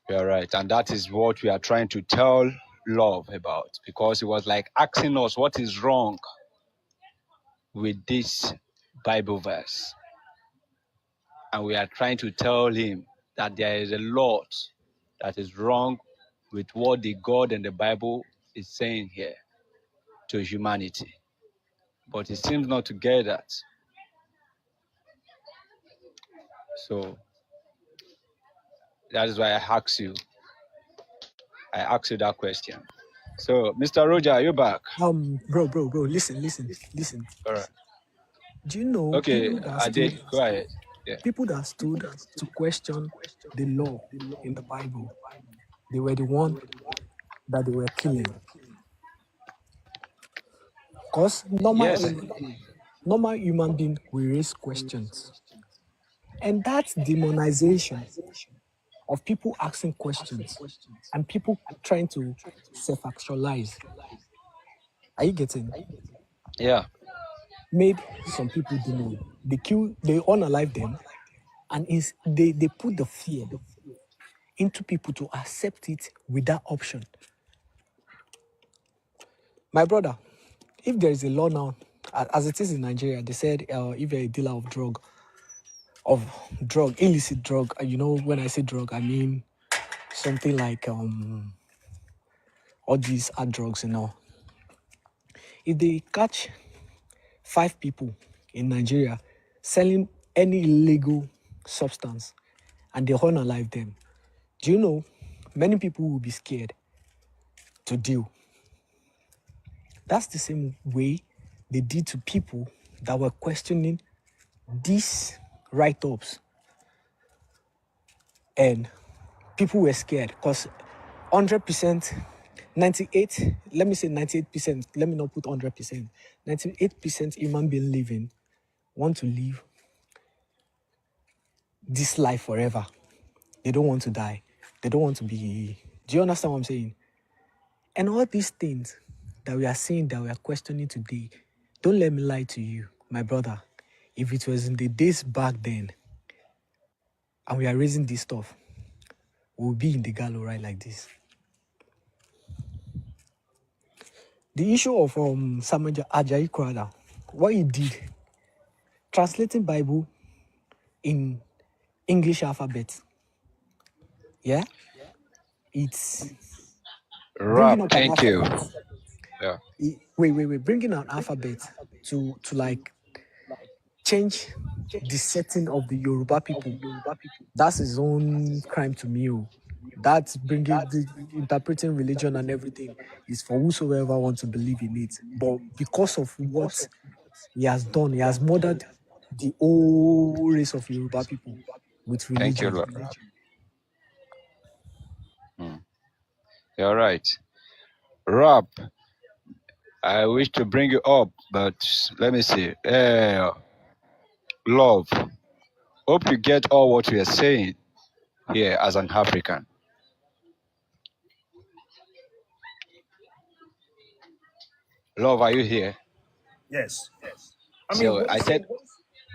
You're right. And that is what we are trying to tell Love about, because he was like asking us what is wrong with this Bible verse. And we are trying to tell him that there is a lot that is wrong with what the God and the Bible is saying here to humanity. But he seems not to get that. So that is why I asked you that question. So, Mr. Roger, are you back? Bro, listen. All right. Do you know Okay, people that I did. stood Go ahead. Yeah. people that stood to question the law in the Bible? They were the one that they were killing. Because Yes. normal human being will raise questions. And that demonization of people asking questions and people trying to self-actualize. Are you getting? Yeah. Made some people demon. They kill, they unalive them, and they put the fear into people to accept it with that option. My brother, if there is a law now, as it is in Nigeria, they said if you're a dealer of illicit drug, when I say drug, I mean something like all these hard drugs and all. If they catch 5 people in Nigeria selling any illegal substance and they unalive them, do you know many people will be scared to deal? That's the same way they did to people that were questioning these write-ups, and people were scared because 100%, 98, let me say 98%, let me not put 100%, 98% human being living want to live this life forever. They don't want to die. They don't want to be... Do you understand what I'm saying? And all these things that we are saying, that we are questioning today, don't let me lie to you, my brother. If it was in the days back then, and we are raising this stuff, we'll be in the gallows right like this. The issue of Samuel Ajayi Crowther, what he did, translating Bible in English alphabet, yeah, it's Rob, bringing up an thank you. alphabet. Yeah. Bringing an alphabet to like change the setting of the Yoruba people. That's his own crime to me. That's bringing the interpreting religion and everything is for whosoever wants to believe in it. But because of what he has done, he has murdered the whole race of Yoruba people with Thank you, religion. Rob. You're right. Rob, I wish to bring you up, but let me see. Love, hope you get all what we are saying here as an African. Love, are you here? Yes. I mean, So what I is said,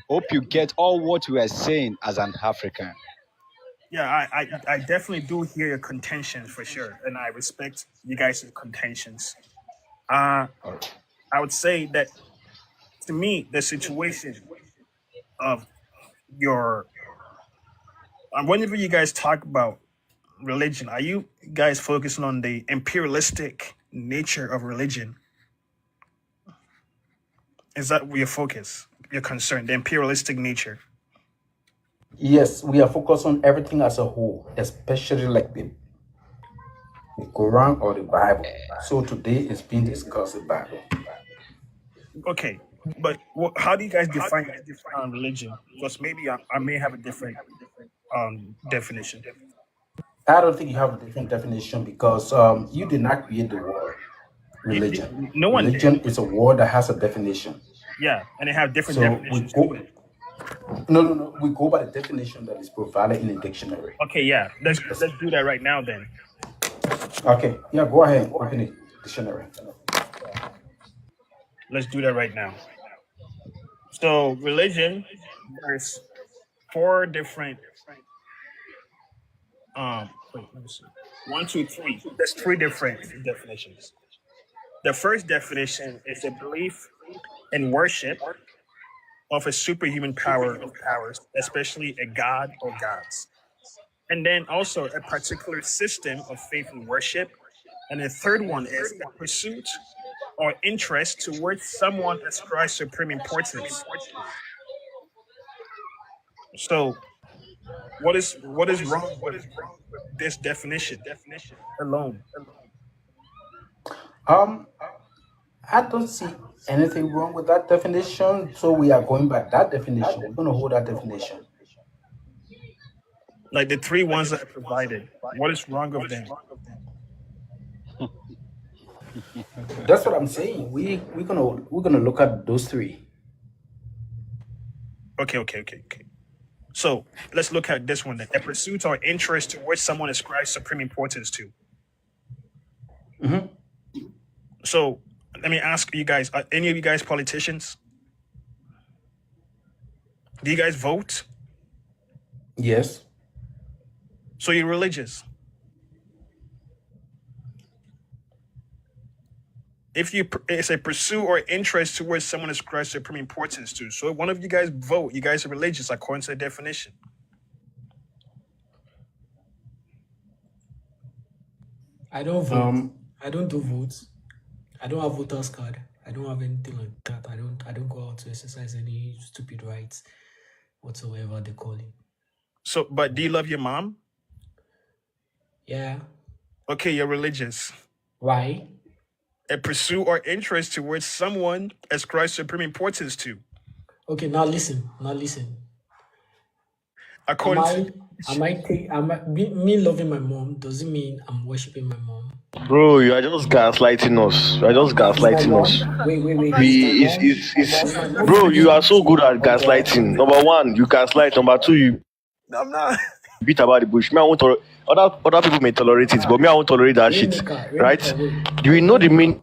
hope you get all what we are saying as an African. Yeah, I definitely do hear your contentions for sure, and I respect you guys' contentions. Uh, Or- I would say that to me, the situation of your whenever you guys talk about religion, are you guys focusing on the imperialistic nature of religion? Is that your focus, your concern, the imperialistic nature? Yes, we are focused on everything as a whole, especially like the Quran or the Bible. So today is being discussed the Bible. Okay, but how do you guys define religion? Because maybe I may have a different definition. I don't think you have a different definition because you did not create the word religion. No one did. Religion is a word that has a definition. Yeah, and they have different So we definitions to go it. no. We go by the definition that is provided in the dictionary. Okay, yeah, let's do that right now then. Okay, yeah, go ahead. Open the dictionary. Let's do that right now. So religion, there's 4 different. Wait, let me see. One, two, three. There's 3 different definitions. The first definition is a belief in worship of a superhuman power of powers, especially a god or gods. And then also a particular system of faith and worship. And the third one is a pursuit or interest towards someone ascribes supreme importance. So what is wrong with this definition alone? Um, I don't see anything wrong with that definition. So we are going by that definition. We're going to hold that definition. Like the 3 ones that I provided, what is wrong with them? That's what I'm saying. We're gonna look at those 3. Okay. So let's look at this one then. A pursuit or interest to which someone ascribes supreme importance to. So let me ask you guys: are any of you guys politicians? Do you guys vote? Yes. So you're religious. If it's a pursuit or interest to which someone ascribes supreme importance to. So if one of you guys vote, you guys are religious according to the definition. I don't vote. I don't do votes. I don't have voters card. I don't have anything like that. I don't go out to exercise any stupid rights whatsoever they call it. So, but do you love your mom? Yeah. Okay, you're religious. Why? A pursuit or interest to which someone ascribes supreme importance to. Okay, now listen. According Me loving my mom doesn't mean I'm worshiping my mom. Bro, you are just gaslighting us. Wait. Bro, you are so good at gaslighting. Number one, you gaslight. Number two, you I'm not. beat about the bush. Me, I won't tolerate. Other people may tolerate it, but me, I won't tolerate that shit. Right? Do you know the meaning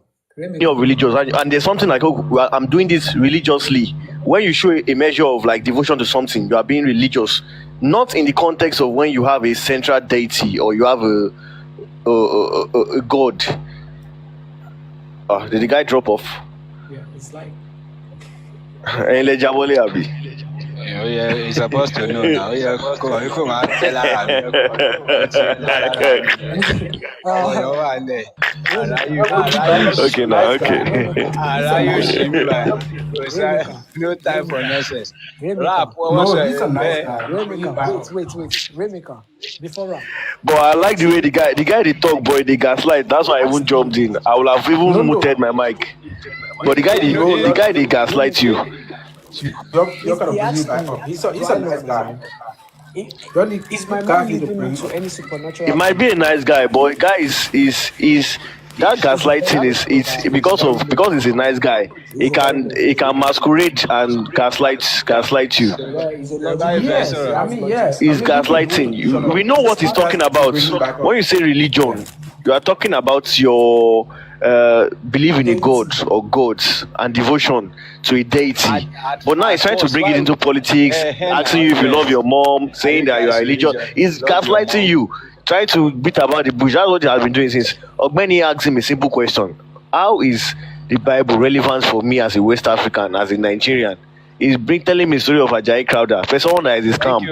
of religious? And there's something like, oh, I'm doing this religiously. When you show a measure of like devotion to something, you are being religious. Not in the context of when you have a central deity or you have a god. Did the guy drop off? Yeah, it's like Eligible, Abi. Oh yeah, he's supposed to know now. Yeah, come on, tell Okay, now, okay. No time for nonsense. Rap. No, he's a nice guy. Wait. Rainmaker. Before rap. But I like the way the guy they talk, boy, they gaslight. That's why I even jumped in. I would have even muted my mic. But the guy they gaslight you. You're gonna bring him back up. He's a nice guy. Is my mom leading me to any supernatural? It might be a nice guy, but guy is that gaslighting is because he's a nice guy. He can masquerade and gaslight you. Yes, I mean, yes. He's gaslighting. We know what he's talking about. When you say religion, you are talking about your belief in a god or gods and devotion to a deity. But now he's trying to bring it into politics, asking you if you love your mom, saying that you are religious. He's gaslighting you, trying to beat about the bush. That's what he has been doing since. Ogbeni asked him a simple question: how is the Bible relevant for me as a West African, as a Nigerian? He's telling me the story of Ajayi Crowder, for someone that is a scam.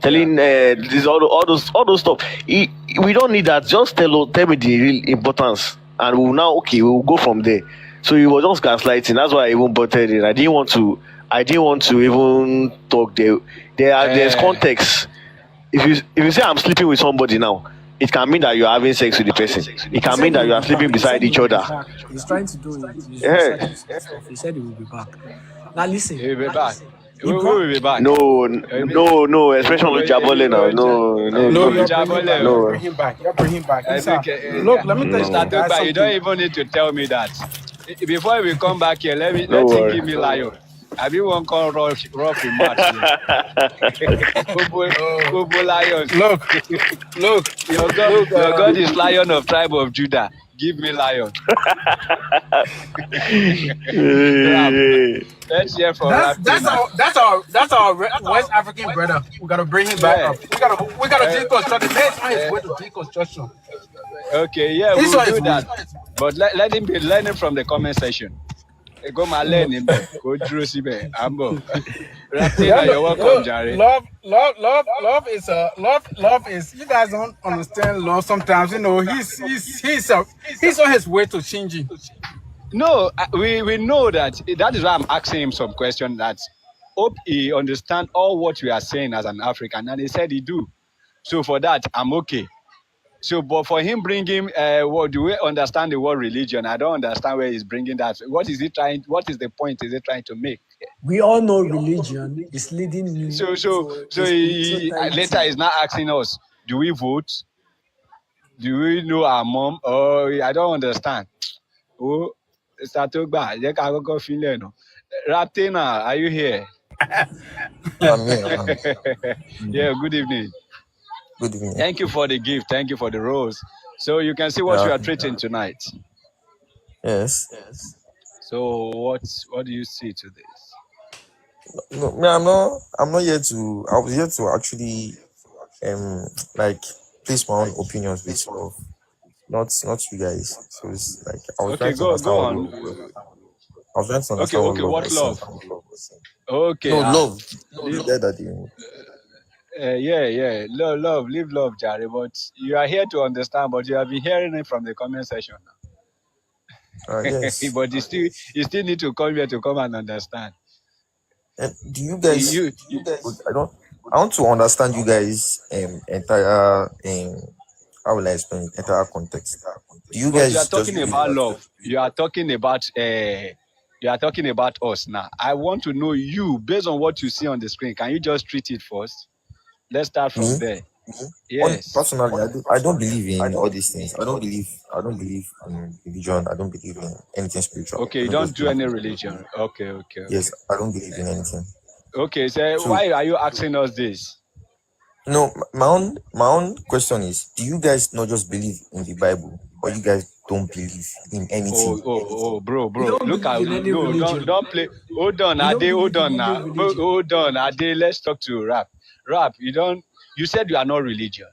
Telling this all those stuff. We don't need that. Just tell me the real importance, and we'll go from there. So he was just gaslighting. That's why I even butted in. I didn't want to even talk there. There's context. If you say I'm sleeping with somebody now, it can mean that you're having sex with the person. It can mean that you are sleeping beside each other. He's trying to do it. He said he will be back. Now listen. He'll be back. We will be back. No, especially on Jabole now. No. Bring him back. You bring him back. Look, let me tell you something. You don't even need to tell me that. Before we come back here, let him give me lion. Have you one call rough remarks? Kubu lion. Look. Your God is Lion of tribe of Judah. Give me lion. Let's hear from that's our West African brother. We gotta bring him back up. We gotta deconstruct. The man's on his way to deconstruction. Okay, yeah, we'll do that. But let him be learning from the comment section. Go my learning, go through Sibe, Ambo. You're welcome, Jerry. Love is. You guys don't understand love. Sometimes, he's on his way to changing. No, we know that. That is why I'm asking him some questions. That hope he understand all what we are saying as an African, and he said he do. So for that, I'm okay. So, but for him bringing, what do we understand the word religion? I don't understand where he's bringing that. What is the point is he trying to make? We all know religion is leading you. So he later is not asking us, do we vote? Do we know our mom? Oh, I don't understand. Oh, Ratina, are you here? I'm here. I'm Yeah, good evening. Good evening. Thank you for the gift. Thank you for the rose. So you can see what we Yeah. are treating tonight. Yes. So what do you see to this? No, me, I'm not here to. I was here to actually like place my own opinions with love, not you guys. So it's like I was Okay, trying to go understand what on. love was. I was trying to Okay, understand what okay, love what was saying. love? Okay, No, love. The leave, guy that you. yeah. Leave love, Jerry. But you are here to understand, but you have been hearing it from the comment section now. Yes. But you still need to come here to come and understand. And do you guys? You I don't. I want to understand you guys entire how will I explain it? Entire context. Do you But you are guys just talking believe about that? love. You are talking about us now. I want to know you based on what you see on the screen. Can you just treat it first? Let's start from Me? there. On Yes. personally, I don't believe in all these things. I don't believe in religion. I don't believe in anything spiritual. Okay, I you don't don't just do believe. any religion. Okay, okay, Yes, okay. I don't believe in anything. Okay, so So why are you asking us this? no, my own question is: do you guys not just believe in the Bible, or you guys don't believe in anything? Bro, You bro. don't Look believe at in any no, don't religion. don't play. Hold on, You don't Ade. Hold believe in on any now. religion. Hold on, Ade. Let's talk to Rap. Rap, you don't. You said you are not religion.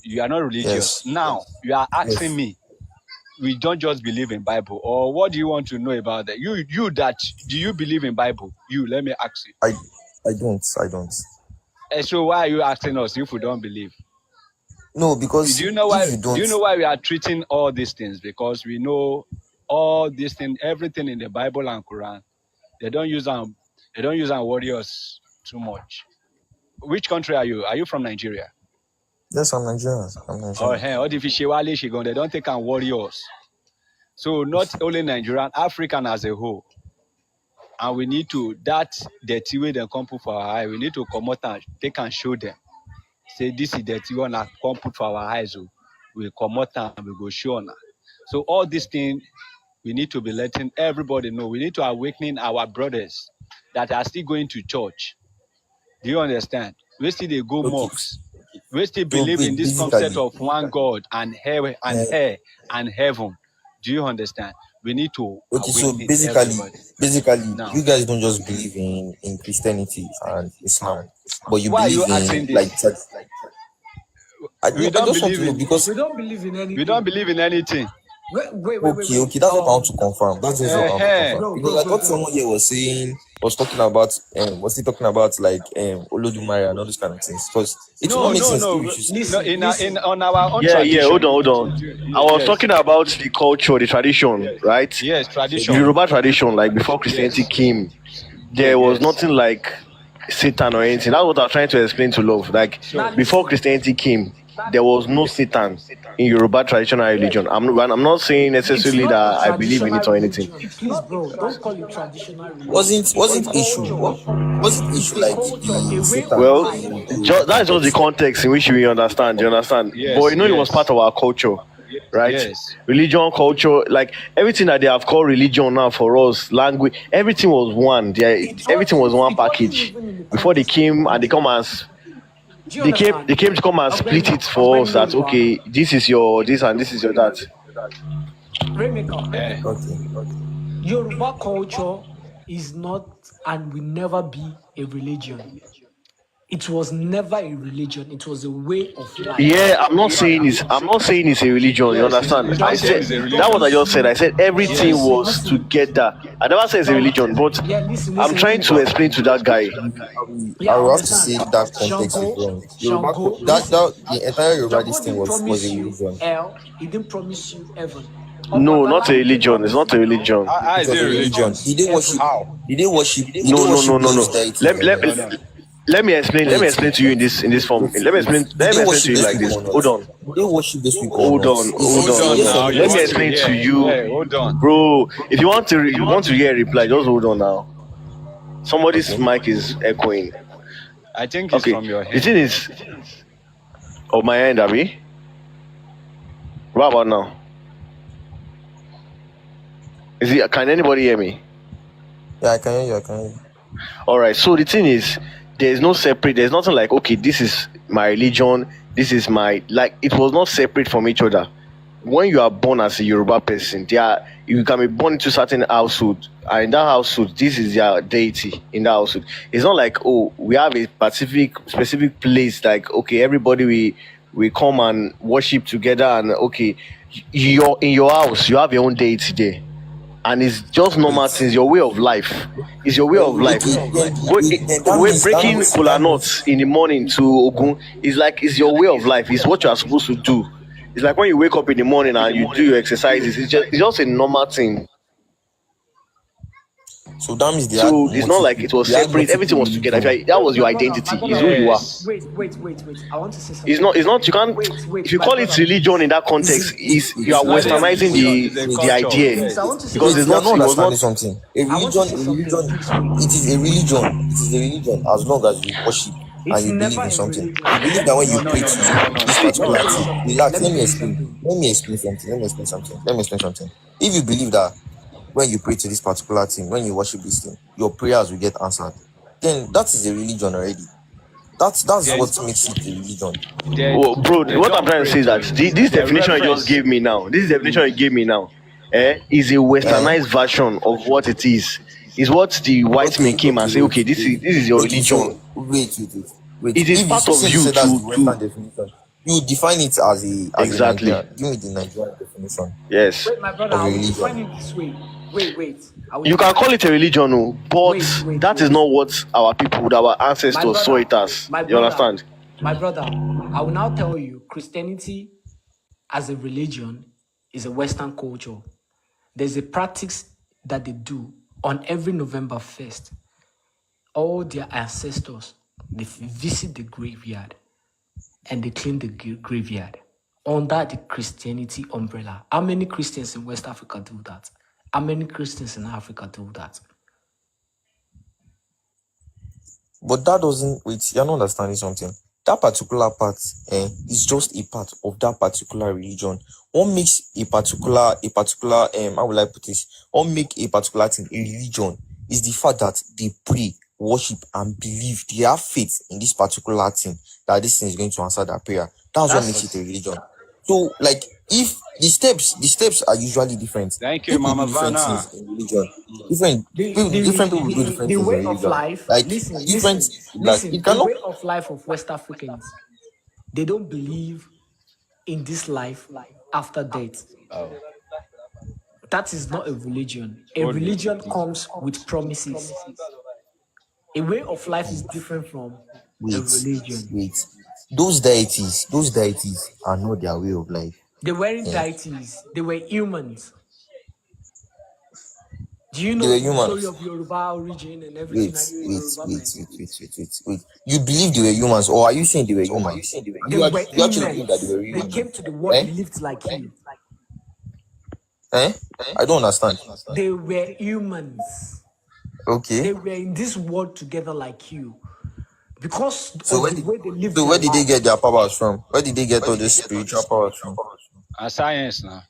You are not religious. Yes, Now you are asking yes. me. We don't just believe in Bible, or what do you want to know about that? You that do you believe in Bible? You let me ask you. I I don't. So why are you asking us if we don't believe? No, Do because you know if why? you Do don't, you know why we are treating all these things? Because we know all these things, everything in the Bible and Quran. They don't use them. They don't use them warriors too much. Which country are you? Are you from Nigeria? yes, I'm Nigerian. I'm Or Nigerian. hey, or if they don't take on warriors. So not only Nigerian, African as a whole. And we need to that dirty way they come put for our eye. We need to come out and take and show them. Say this is dirty one that come put for our eyes. Oh. We come out and we go show now. So all these things we need to be letting everybody know. We need to awakening our brothers that are still going to church. Do you understand? We still they go Okay. mosques. We still So believe in wait, this concept basically, of one God and hell and heaven. Do you understand? We need to okay, so awaken basically, everybody. basically, Now, you guys don't just believe in Christianity and Islam, but you why are believe you in asking like this? We I don't just want to believe know in because We don't believe in we don't anything. believe in anything. okay, Wait. that's what I want to confirm. That's just what I want to confirm because I thought Bro. someone here was talking about was he talking about like Olodumare and all those kind of things because it will not No, make no, sense if no, you should no. Listen, In listen. on our own Yeah, tradition. hold on. I was Yes, talking about the culture, the tradition, right? yes, The tradition. Yoruba tradition, like before Christianity Yes, came, there was yes. nothing like Satan or anything. That's what I'm trying to explain to love. Like So Now before listen. Christianity came, there was no Satan in Yoruba traditional religion. I'm not saying It's necessarily not a that I believe in traditional it or anything. religion. Please, bro, don't call it traditional religion. wasn't It's a wasn't issue culture. what wasn't It's issue a like culture, a the way of Satan Well, life. in the Yoruba that's just the context. context in which we understand. You understand? But yes, you know, it was part yes, of our culture, right? yes. Religion, culture, like everything that they have called religion now for us, language, everything was one. Everything was one It wasn't package. even in the Before they context of came and religion. Do you they understand? came to come and split it for us. That Yoruba, okay, this is your this and this is your that. Rainmaker. Eh. Okay. Yoruba culture is not and will never be a religion. It was never a religion. It was a way of life. Yeah, I'm not saying it's a religion. You Yes, understand? it's I not saying said it's a that what I religion. just said. I said everything Yes. was together. I never said it's a religion, but Yeah, I'm listen, trying to Rainmaker. explain to that guy. I Yeah, I will have to understand. say that context is wrong. Listen. That the entire Yoruba this Shango thing didn't was a promise you religion. hell. He didn't promise you heaven. No, not a Obatala didn't religion. It's promise not a you hell. religion. How It is it was a a He didn't religion. religion? promise you heaven. How? Did they worship No. those deities Let, on let, earth? No, no. let me Wait, explain to you in this form. wait, wait. Did Let they me explain to worship you those like people this. or not? Did they worship those people or not? Hold Hold Is on yes or now. no You Let me want question? to explain to hear? you, Yeah, hold on. bro. If you want to hear a reply, just hold on now. Somebody's Okay. mic is echoing. I think it's Okay, from your the hand. thing is, of my end, Abby. What about now? Is it? Can anybody hear me? Yeah, I can hear you. I can hear you. All right. So the thing is, there's no separate. There's nothing like, okay, this is my religion. This is my, like, it was not separate from each other. When you are born as a Yoruba person, you can be born into certain household, and in that household, this is your deity in that household. It's not like, oh, we have a specific place, like, okay, everybody we come and worship together, and okay, you're in your house, you have your own deity there, and it's just normal Wait, things. Your way of life. It's your way of life. then that means Breaking kola nuts in the morning to Ogun is like, it's your way of life. It's what you are supposed to do. It's like when you wake up in the morning and you do your exercises. It's just a normal thing. so that means they had So it's not like it was they had separate. Everything was together. That was your identity. Is who you are. Yes. Wait. I want to say something. It's not. You can't. Wait, If you my call it brother. religion in that context, is you are It's not a westernizing religion, it's a the culture. idea, Yes. I want to say because Wait, it's you are not. not It was understanding not. something. I want to say something. Please wait. It is a religion. It is a religion as long as you worship and It's you believe never in a something. religion. You believe that Let me when tell you No, pray no, to no, no, no, this no, Let me particular tell you thing, something. relax. Let me Let me tell you explain. something. Let me explain something. Let me explain something. Let me explain something. If you believe that when you pray to this particular thing, when you worship this thing, your prayers will get answered, then that is a religion already. That's what There's makes it a religion. Oh, bro, they what I'm don't trying to pray say is to that it. this Their definition you just reference. gave me now, is a Eh? westernized version of what it is. Is what the white men came and say, Wait, okay, this is your okay, religion. so wait. It is If you part of since you you said that's the to Western definition, you define it as a exactly. Nigerian. Give me the Nigerian definition Yes. Wait, my brother, of I a will define religion. it this way. Wait. I will You can define call it. it a religion, but that is Wait. not what our people, our My ancestors saw brother, it as. my You brother, understand? my brother, I will now tell you Christianity as a religion is a Western culture. There's a practice that they do on every November 1st. All their ancestors, they visit the graveyard and they clean the graveyard under the Christianity umbrella. How many Christians in West Africa do that? How many Christians in Africa do that? But that doesn't wait, you're not understanding something. That particular part is just a part of that particular religion. What makes how will I put this? What make a particular thing a religion is the fact that they pray, worship, and believe they have faith in this particular thing that this thing is going to answer their prayer. That's what makes it a religion. So, like, if the steps are usually different. Thank you, People Mama do different Vanna. things in religion. Different people do different The things in way of religion. life, Like different, like listen, it the cannot. way of life of West Africans, they don't believe in this life after death. Oh, That is not a religion. A hold me, religion please. comes with promises. A way of life is different from a Wait, religion. wait. Those deities are not their way of life. They weren't Eh? deities, they were humans. Do you They were know the story humans. of Yoruba origin and everything? Wait, Are you a wait, Yoruba wait, man? wait, wait, wait, wait, wait. You believe they were humans, or are you saying they were humans? They were You actually believe that they humans. were They humans? came to the world, Eh? they lived like you. Eh? I don't understand. They were humans. Okay. They were in this world together like you. Because So of where the did way they lived so their where did they lives. get their powers from? Where did they get all these spiritual powers from? And science now.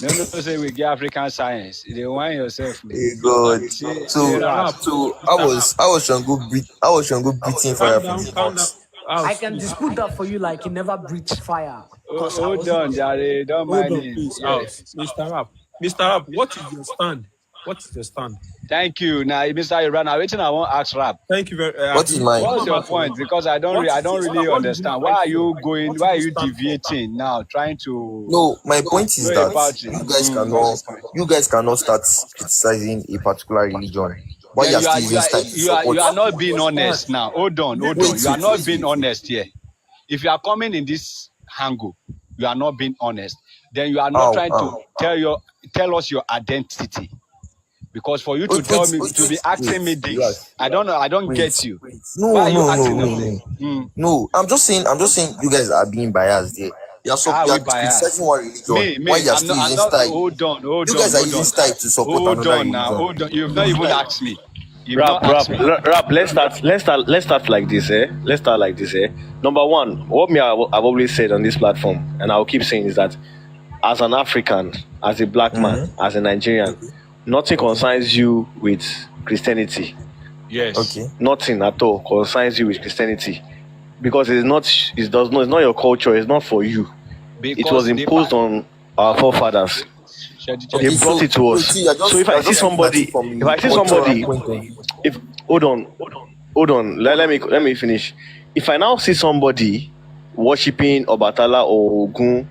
No, say we get African science. You dey whine yourself. No. Hey God. See So Mr. ras. Rap, I was Shango breathing fire calm from down, his calm down. mouth. I House, can please. dispute that for you like he never breathed fire. Because I Hold wasn't on, there. Jare. Don't Hold mind on, him. please. Yeah. House. Mr. Rap, what is your stand? What is your stand? Thank you. Now, Mr. Ibrahim, waiting. I want ask rap. Thank you very What is mine? What's Come your back to point? him. Because I don't, What I is don't your really stand? What do you understand. Why fight are for? you going? What Why do are you you stand for? deviating now? Trying to No, my point is go that about it. What's the point? you guys cannot start criticizing a particular religion while Then you're you are, still you using are, style to you are, support. you are What not is being your honest stand? now. Hold on, hold on. Wait, You are wait, not wait, being wait, wait. honest here. If you are coming in this angle, you are not being honest. Then you are not Ow, trying to ow. tell us your identity. Because for you to Wait, tell wait, me wait, to be wait. asking me this, Relax. I don't know. I don't Wait. get you. Why No, are you no, no, asking no, us no. this? No, I'm just saying you guys are being biased there. How are You we are biased? criticizing one religion while Me. you're I'm still not. I'm using not. style. Hold on. Hold You on. guys are Hold using on. style to support Hold another on now. religion. Hold on. You've not even asked me. You've Rap, not rap, asked me. rap. Let's start like this, eh? Let's start like this, eh? Number one, what I've always said on this platform, and I'll keep saying is that as an African, as a black man, Mm-hmm. as a Nigerian, Okay. nothing Okay. concerns you with Christianity. Yes. Okay. Nothing at all concerns you with Christianity because it's not your culture. It's not for you. It was Because they imposed on our forefathers. They Okay. brought So it to wait, us. see, I So just I just looking at it from if a I see cultural somebody, point of view. if hold on, let me finish. If I now see somebody worshiping Obatala or Ogun,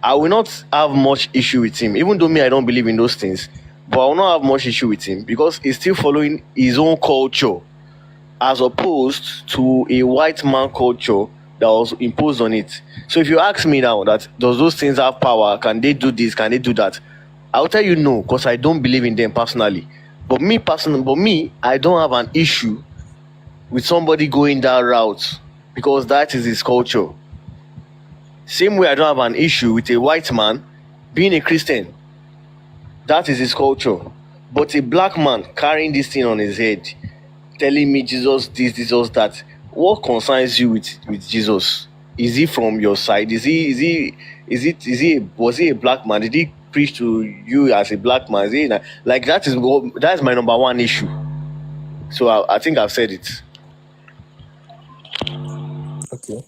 I will not have much issue with him, even though me I don't believe in those things. But I will not have much issue with him because he's still following his own culture, as opposed to a white man culture that was imposed on it. So if you ask me now that does those things have power, can they do this, can they do that, I'll tell you no, because I don't believe in them personally. But me, I don't have an issue with somebody going that route because that is his culture. Same way I don't have an issue with a white man being a Christian. That is his culture. But a black man carrying this thing on his head, telling me Jesus this, Jesus that, what concerns you with Jesus? Is he from your side? Was he a black man? Did he preach to you as a black man? Like that's my number one issue. So I think I've said it. Okay.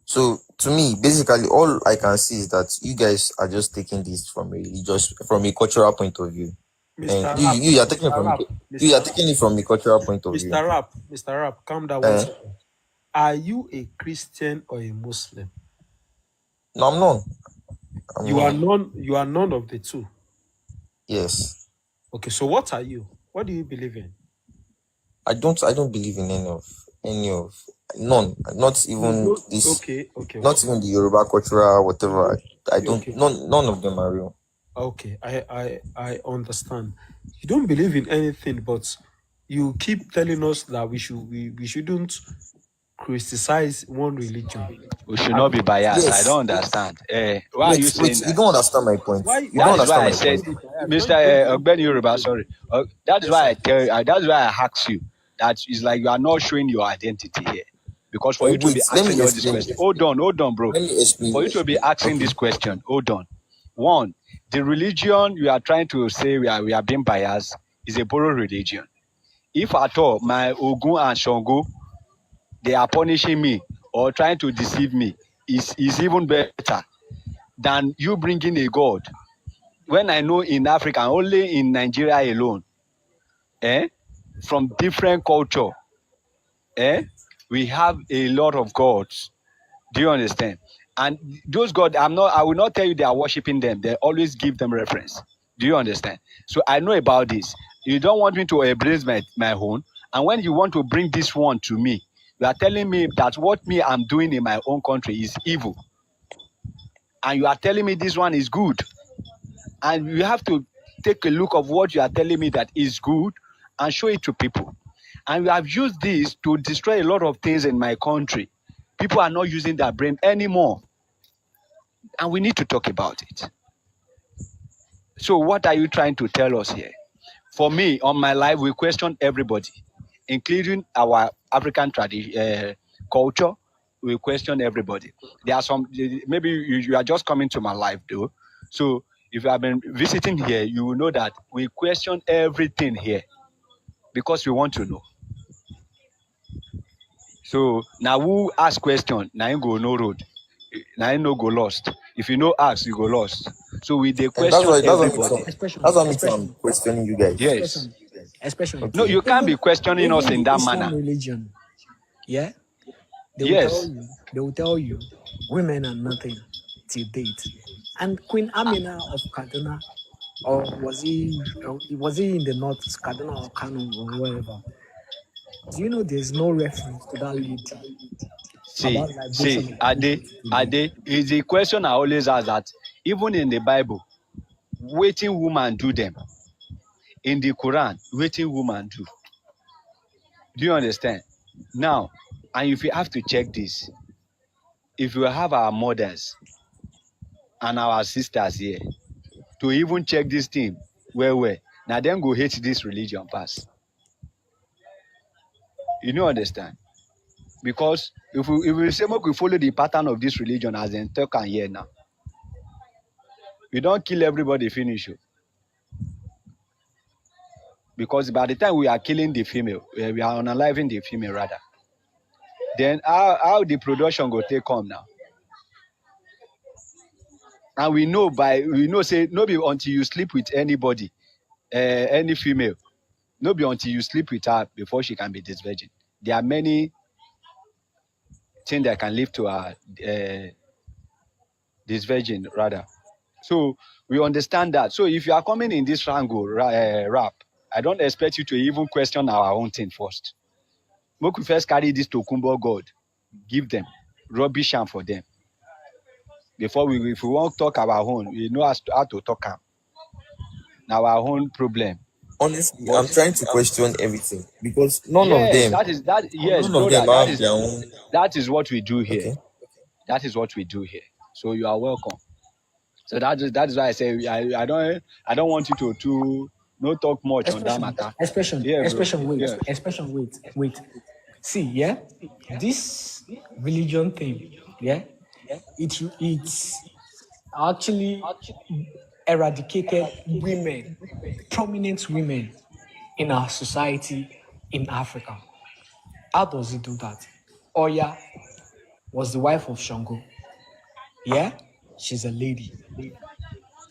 So to me, basically, all I can see is that you guys are just taking this from a cultural point of view, and Mr. Rap, you are taking it Mr. from Rap, you Mr. are Rap, taking it from a cultural point of view. Mr. Rap, calm down one Uh, second. Are you a Christian or a Muslim? no, I'm not. I'm You are not. none. You are none of the two. Yes, Okay, so what are you? What do you believe in? I don't. I don't believe in any of none. Not You even don't. this. Okay. Not even the Yoruba cultural whatever. I don't. Okay. None of them are real. Okay. I understand. You don't believe in anything, but you keep telling us that we shouldn't criticize one religion. We should not Abi? be biased. I Yes. don't understand. Why are Wait. you Wait. saying You that? don't understand my point. Why You don't That is why why understand I my said, point. shouldn't be biased? Mr. Don't Ogbeni Yoruba, sorry. That is yes, why I sir. tell you, that's why I ask you. That is like you are not showing your identity here. Because for you to be Wait. Let me asking all these explain questions, it. hold on, bro. Let me For explain you it. to be asking Okay. this question, hold on. One, the religion you are trying to say we are being biased is a borrowed religion. If at all my Ogun and Shango, they are punishing me or trying to deceive me, is even better than you bringing a god. When I know in Africa, only in Nigeria alone, eh, from different culture, eh, we have a lot of gods. Do you understand? And those gods, I will not tell you they are worshiping them. They always give them reference. Do you understand? So I know about this. You don't want me to embrace my own. And when you want to bring this one to me, you are telling me that what me I'm doing in my own country is evil. And you are telling me this one is good. And you have to take a look of what you are telling me that is good and show it to people. And we have used this to destroy a lot of things in my country. People are not using their brain anymore. And we need to talk about it. So what are you trying to tell us here? For me, on my life, we question everybody, including our African culture. We question everybody. There are some, maybe you are just coming to my life though. So if you have been visiting here, you will know that we question everything here because we want to know. So now who ask question, now you go no road. Now you no go lost. If you no ask, you go lost. So we they And question everybody. that's Expression, why me too, I'm expression, questioning you guys. Yes. expression, expression. No, Okay. you can't be questioning us Even in the that Islam manner. religion, yeah, Yes. they will tell you, women are nothing till date. And Queen Amina of Kaduna, or was he in the north, Kaduna or Kano or wherever? Do you know there's no reference to that lady See, about liberation see, of Ade, people today? Ade, is the question I always ask that even in the Bible, waiting woman do them. In the Quran, waiting woman do. Do you understand? Now, and if you have to check this, if we have our mothers and our sisters here to even check this thing, where, now them go hate this religion pass. You don't understand? Because if we say we follow the pattern of this religion as in talk and hear now, we don't kill everybody finish you. because by the time we are killing the female, we are unaliving the female rather. Then how the production go take come now? And we know say no be until you sleep with anybody, any female, no be until you sleep with her before she can be this virgin. There are many things that can lead to her this virgin rather. So we understand that. So if you are coming in this angle rap, I don't expect you to even question our own thing first. Make we first carry this to Kumbo God, give them, rubbish am for them. Before if we want to talk our own, we know how to talk am. Now our own problem. Honestly, But I'm trying to question everything because yes, yes, none of brother, them have their own. that is what we do here. Okay. That is what we do here. So you are welcome. So that is why I say I don't want you to no talk much on that matter. Yeah, bro. Yeah. Wait. See, yeah, this religion thing, yeah, it's actually eradicated women, prominent women in our society in Africa. How does it do that? Oya was the wife of Shango. Yeah, she's a lady.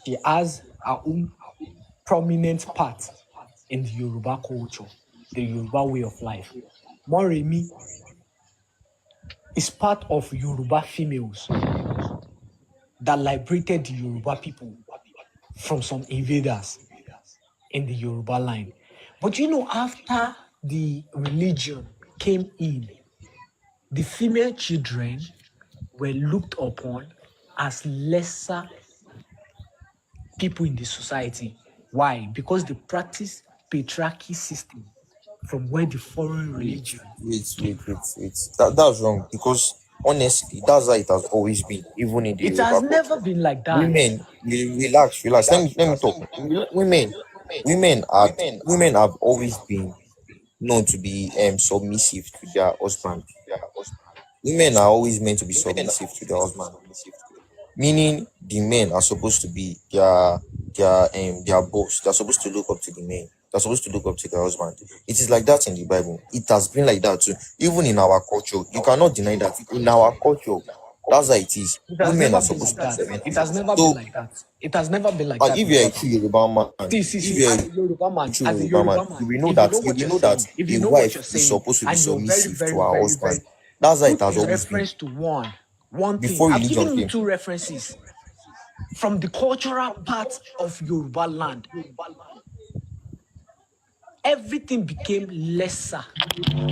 She has her own prominent part in the Yoruba culture, the Yoruba way of life. Moremi is part of Yoruba females that liberated the Yoruba people from some invaders in the Yoruba line. But after the religion came in, the female children were looked upon as lesser people in the society. Why? Because they practice patriarchy system from where the foreign Wait, religion wait, came wait, wait, from. wait. That's wrong because honestly, that's how it has always been, even in the It has Yoruba never culture. been like that. Women, relax. Let me talk. Women, women have always been known to be submissive to their husband. Women are always meant to be submissive to their husband, meaning the men are supposed to be their boss. They're supposed to look up to the men. They're supposed to look up to their husband. It is like that in the Bible. It has been like that too. Even in our culture, you cannot deny that. In our culture, that's how it is. It has Women never are been supposed like to be that. It submissive. has never been So, like that. It has never been like and that, if my you're a brother. true Yoruba man, if See, you're as a a Yoruba man, true Yoruba man, you will know that if a you know what wife you're is saying, supposed to be and you're very, submissive very, to her very, husband. very, That's how it put has a always been reference to one thing. before I've religion given you came. two references from the cultural part of Yoruba land. Everything became lesser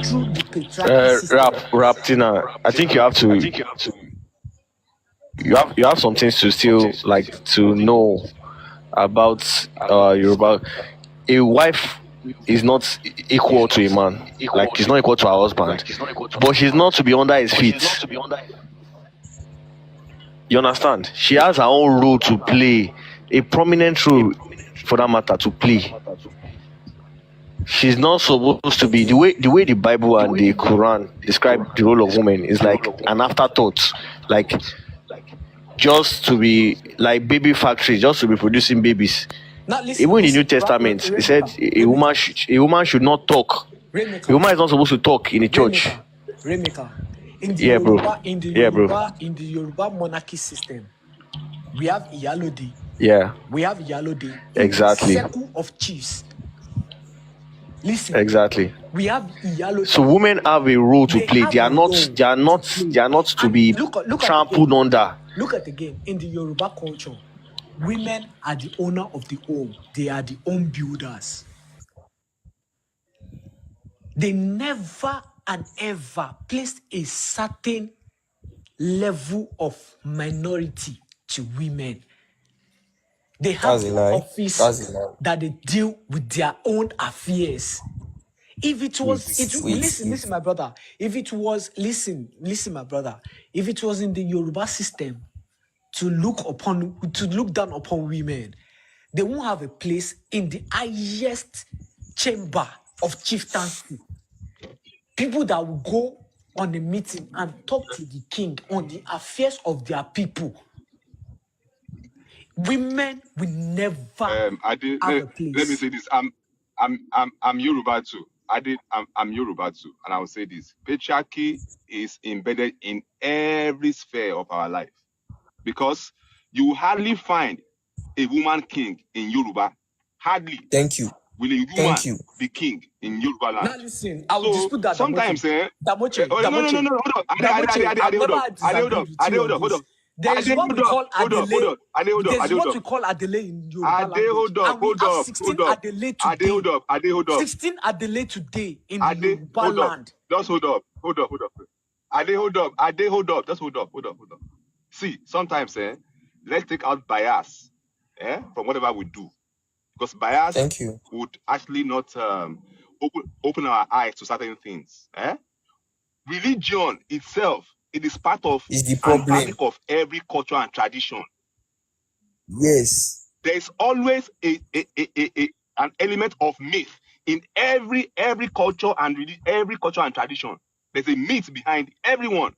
through the patriarchy system. Raptina, I think you have some things to still like to know about Yoruba. A wife is not equal to a man. Like she's not equal to her husband, but she's not to be under his feet. You understand? She has her own role to play, a prominent role for that matter to play. She's not supposed to be Okay. the way the Bible and the Quran describe the role of woman is like an afterthought, like just to be like baby factory, just to be producing babies. Now Even in the New listen, Testament, it said Remeka, a woman should not talk. A Remeka, woman is not supposed to talk in the church. Remeka. Yeah, bro. Yeah, bro. In the Yoruba monarchy system, we have Iyalode. Yeah, We have Iyalode, in the exactly. circle of chiefs. Listen, Exactly. we have Iyalode. So women have a role to They play. have They are a not. role They are not. to play. They are not to And be look at trampled again. under. Look at again. In the Yoruba culture, women are the owner of the home. They are the home builders. They never and ever placed a certain level of minority to women. They have That's a their lie. office That's a lie. that they deal with their own affairs. If it was, listen, my brother. If it was, listen, my brother. If it was in the Yoruba system to look down upon women, they won't have a place in the highest chamber of chieftaincy. People that will go on a meeting and talk to the king on the affairs of their people. Women will never Let me have a place. say this. I'm Yoruba too. I'm Yoruba too, and I will say this: patriarchy is embedded in every sphere of our life because you hardly find a woman king in Yoruba. Hardly Thank you. will a Thank woman you. be king in Yoruba Now land. listen, I will So dispute that, Damoche. sometimes, Damoche, oh, no, Damoche, hold up, Damoche. I've hold never up, disagreed with you on hold this. up, There is what we call hold Adele. up, hold There is up, what we call Adele in Yoruba Ade, language, and we have 16 Adele today. hold up. 16 Adele today in Ade, Yoruba hold up. land. Just hold up. Ade, hold up. Just hold up. See, sometimes, let's take out bias, from whatever we do, because bias Thank you. would actually not open our eyes to certain things. Religion itself, it is part of Is the and fabric problem. of every culture and tradition. Yes. There is always an element of myth in every culture and every culture and tradition. There's a myth behind everyone.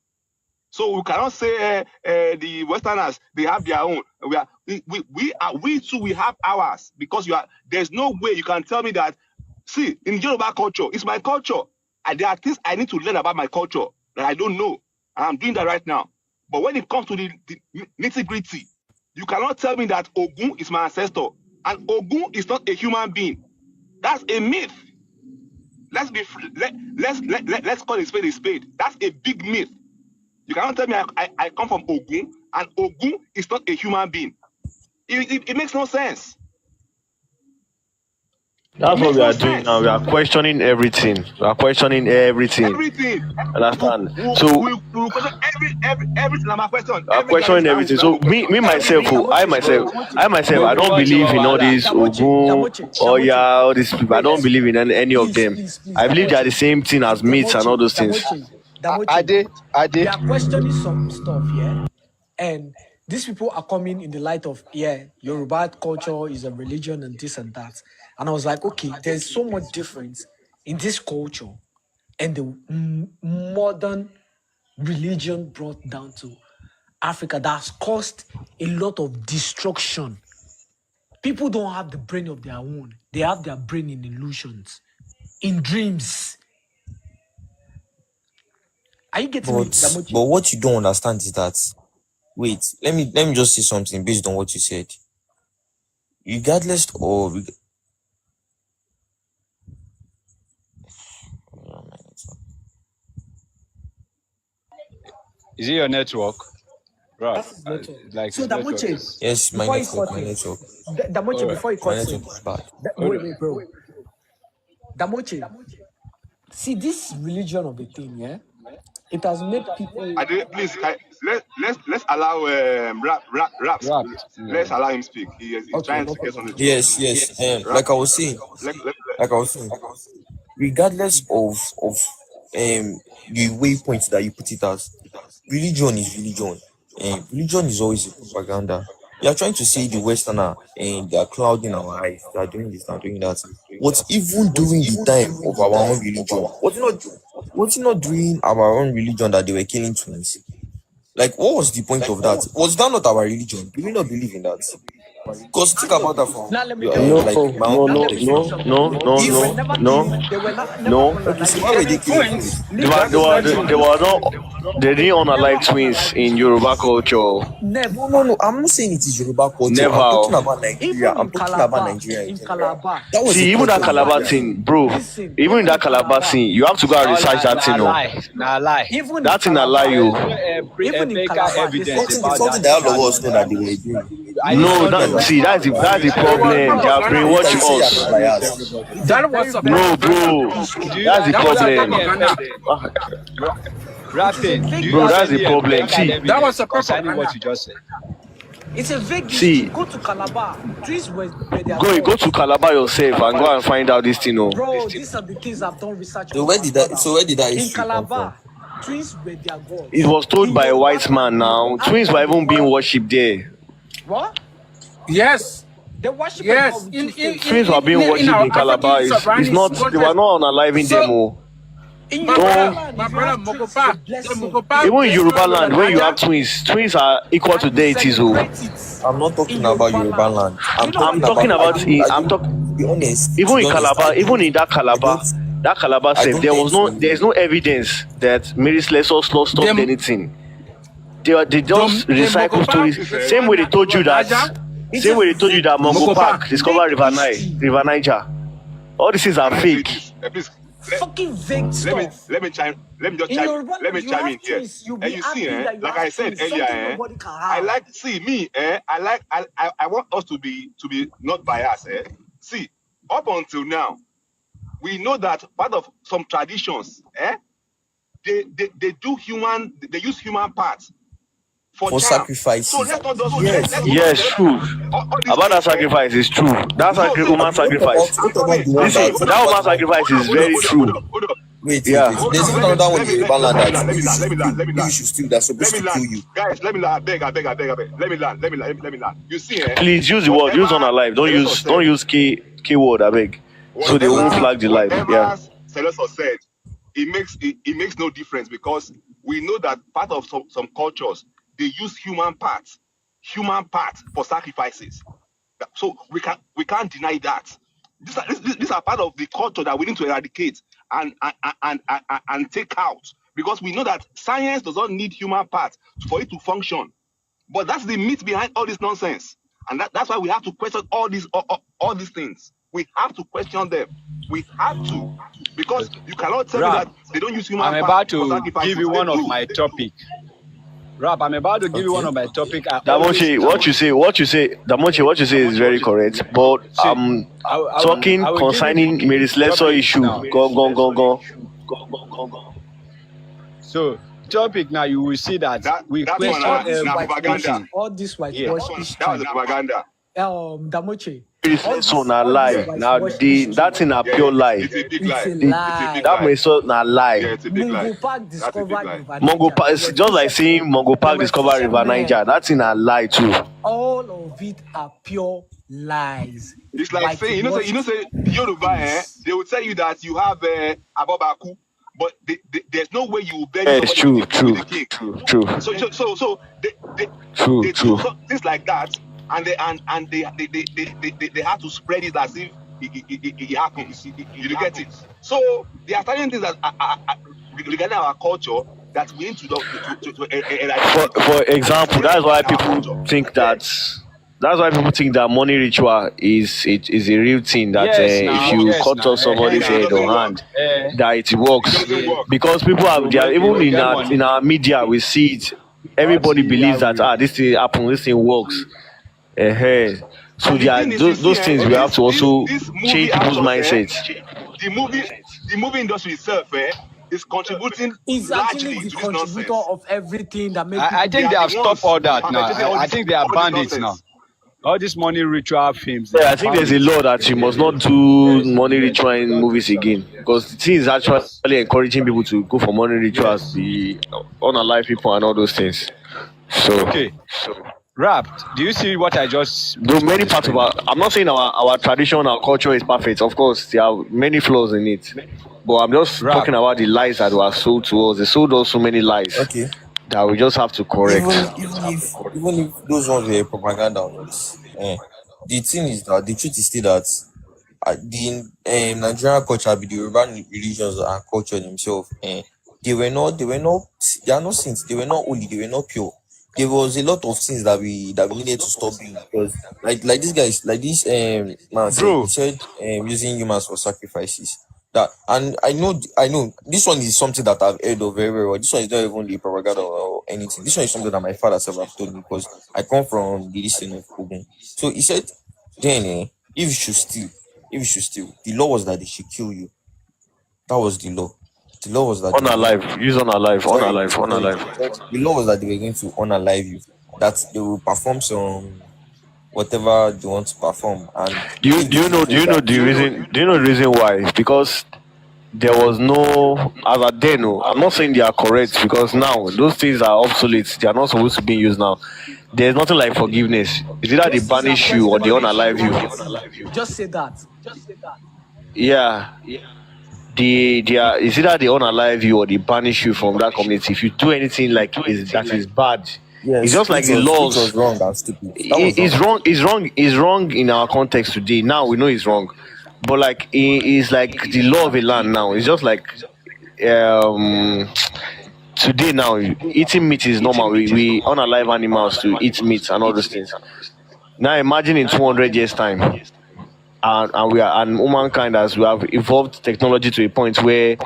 So we cannot say the Westerners, they have their own. We too, we have ours, because there's no way you can tell me that. See, in Yoruba culture, it's my culture, and there are things I need to learn about my culture that I don't know, and I'm doing that right now. But when it comes to the nitty-gritty, you cannot tell me that Ogun is my ancestor, and Ogun is not a human being. That's a myth. Let's call a spade a spade. That's a big myth. You cannot tell me I come from Ogun, and Ogun is not a human being. It makes no sense. That's It what makes we no are doing now. sense. We are questioning everything. We are questioning everything. Everything. Understand? So We question everything about question. we are Every questioning generation everything. we have So to question me myself, everything. Bro, I myself, I don't what's your believe in all wahala? these Ogun or Damoche, yeah, all these people. I don't wait. believe in any of Please, them. please, please, I believe they are the Damoche. same thing as myths and all those things. Damoche. We Ade, are questioning some stuff, yeah? And these people are coming in the light of, Yoruba culture is a religion and this and that. And I was like, okay, there's so much difference in this culture and the modern religion brought down to Africa that has caused a lot of destruction. People don't have the brain of their own. They have their brain in illusions, in dreams. Are you getting me, But Damochi? what you don't understand is that, wait, let me just say something based on what you said. Regardless of is it your network? Rob, That's his network. like So his network Damoche, is. yes, before he cuts my in, network. Damoche, Alright, before he My cuts network in, is bad. hold wait, on. bro. Damoche, see this religion of a thing, yeah? It has made people. Please, let's allow rap Rap. speak. Yeah. Let's allow him speak. He's Okay, trying no to get problem. something to say. Yes. Rap. Like I was saying, regardless of the waypoint that you put it as, religion is religion. And religion is always a propaganda. You are trying to say the Westerner and they are clouding our eyes, they are doing this, they are doing that. What even during the time of our own religion, was it not during our own religion that they were killing twins? Like, what was the point of that? Was that not our religion? Do we not believe in that? Because think about that from Now let me tell No, you. like my own Now let me say perspective. something. They were never If killing. They were not never no. okay, so unalive why were they twins. killing twins? Listen, They listen. were not. They They didn't were never unalive twins unalive in Yoruba twins. culture. Never. No. I'm not saying it is Yoruba culture. Never. I'm talking Oh. about Nigeria. Even I'm in talking about Calabar, Nigeria in in general. Calabar, That was the See, even point that of Calabar Nigeria. thing, bro. listen. Even in Even that in Calabar Calabar, thing, you have to go and All research that thing. na No, lie, na lie. even in that thing allow Calabar, you. There's no even in empirical Calabar, they said evidence Something, about something that. that all That of us know that they were doing. I It's did No, not something know that that that. is see, not about that's the Nigeria. problem. They are This that brainwashing you say us. are bias. it's a very, very No, big bro, issue. that's the Have you problem. any It is a Rapting? Do vague you Bro, have that's issue. the any problem. empirical See, evidence concerning what you just said? It's a vague issue. see, Go to Calabar. Trees were their go to gods. Calabar yourself and go and find out this thing. Oh, Bro, these are the things I've done research So on and found out. where did that In history come from? Calabar, twins were their it gods. was told In by a Yoruba white man. land, we Now have twins were God in even being one. worshipped there. What? Yes, They worship a God yes. with In two in faces. in Twins were in, being in worshipped our in Calabar. African It's surroundings, not. They were countries. not unaliving So them. Oh. In my Yoruba brother, land, if you have twins, Mokopa, the Mokopa Even in based Yoruba on land, when you have Ada. twins are equal to and you deities. Oh, celebrate it. I'm not in talking about Yoruba Yoruba land. land. Do I'm you know what I'm talking Yoruba talking about. about. land is? I'm talking. To be honest, Even in Calabar, I that Calabar I safe, don't tend there's to. no evidence that Mary Slessor stopped Them, anything. They just the recycle Mokopa stories. is the Same one way they that told you River that. Niger. It's Same a way they told you fake that Mongo history. Park Mokopa. discovered Fake history. River Niger. All these things are Can I say fake. this? Please, Fucking vague let me stuff. let me chime. Let me just In chime. Yoruba Let land, me you chime in have here. twins. You'll And be you see, happy that you like have I said twins. earlier, Something nobody can I have. like see me. I want us to be not biased. See, up until now, we know that part of some traditions, they use human parts for For charm. So sacrifices. let's not just Yes. let's not Yes, just true. all these About that things. sacrifice is true. That No, see, woman sacrifice. What about the one Listen, that? What that about woman the one? sacrifice is Wait, very true. hold up. Yeah. There's even another one in Yoruba land that Let me if you land. should steal, Let that's Let supposed me to kill land. you. Guys, let me land. I beg. Let me land. You see, Please use the word. Use on whatever our life. Celeste Don't said, use keyword, I beg. So they won't flag the life. Yeah. whatever Celeste said, it makes no difference because we know that part of some cultures they use human parts for sacrifices. So we can't deny that. These are part of the culture that we need to eradicate and take out because we know that science does not need human parts for it to function. But that's the myth behind all this nonsense, and that's why we have to question all these things. We have to question them. We have to because Okay. you cannot tell me Rap, that they don't use I'm human parts about for to give sacrifices. you They one of do. my topic. Rap, I'm about to give you one Okay. of my topic. I always Damonche, put. Damonche, what you say is very correct. But See, talking I will give you concerning Mary's the lesser topic issue. now. Go. So, topic now, you will see that we That See, one all question this na everything. propaganda. whitewash, all this Yeah. whitewash That was history. the propaganda. Damoche, Mary's lesson na all this lie. Yeah, Now whitewash that history. thing a yeah, pure yeah. lie. It's a big It's lie. a It's a big lie. That lie. message na lie. Yeah, it's a big lie. Mungo Park That's a big discovered lie. River Mongo Niger. Park, There it's were just like saying Mongo there Park were discover River Niger. fishermen. That thing a lie too. All of it are pure lies. It's like saying, Whitewashed say Yoruba, things. they will tell you that you have Abobaku, but there's no way you will bury Yes, somebody with true, the king. true, So they do true. things like that, and they have to spread it as if it happens. You do get it? So there are certain things that regarding our culture that we need to eradicate For and example, display that's why in our people culture. think Yeah. that money ritual is a real thing. That Yes, It if now. you Yes, works. cut now. off somebody's It head or doesn't work. hand, that it works It doesn't Eh, work. because people have to they are make even get money. in our media we see it. Everybody believes that this thing happen, this thing works. So And the there are thing is, you see, those things we Okay. have to also this movie change people's actors, mindsets. the movie the movie industry itself, is contributing Is actually largely the to this contributor nonsense. of everything that make I people They think be they are the have stopped ones all that now. perpetrating I think they have all this banned it now. nonsense. All these money ritual films, they Yeah, I have think banned there's a it. law that you must not do money ritual in movies again because the thing is actually encouraging people to go for money rituals, Yes. be unalive people and all those things. So, Okay. Rap, do you see what I just though put on many the parts of screen? I'm not saying our tradition, our culture is perfect. Of course, there are many flaws in it, but I'm just Rap. talking about the lies that were sold to us. They sold us so many lies Okay. that we just have to correct. Even if those ones were propaganda or not, the thing is that the truth is still that the Nigerian culture, be the urban religions and culture themselves, they are not saints, they were not holy, they were not pure. There was a lot of things that we needed to stop doing because like this guys like this man said, he Bro, said using humans for sacrifices. That, and I know this one is something that I've heard of very, very well. This one is not even the propaganda or anything. This one is something that my father self have told me because I come from the eastern of Ogun. So he said then if you should steal, the law was that they should kill you. That was the law. The law was that they were going to, unalive, use unalive, sorry, unalive. the law was that they were going to unalive you. That they will perform some whatever they want to perform. And Do you if they do fulfill you know that, the reason? Do you know the reason why? Because there was no as at then. No, I'm not saying they are correct because now those things are obsolete. They are not supposed to be used now. There's nothing like forgiveness. It's either they Just use banish you or they approximately unalive you. humanity. Just say that. Yeah, they are. It's either they unalive you or they banish you from that community. If you do anything like is that is bad, It's Yes, just like the which laws. was wrong and stupid. That was It's wrong. wrong. It's wrong. It's wrong in our context today. Now we know it's wrong, but like it's like the law of a land now. It's just like um today now eating meat is normal. We unalive animals to eat meat and all those things. Now imagine in 200 years time, and we are and humankind as we have evolved technology to a point where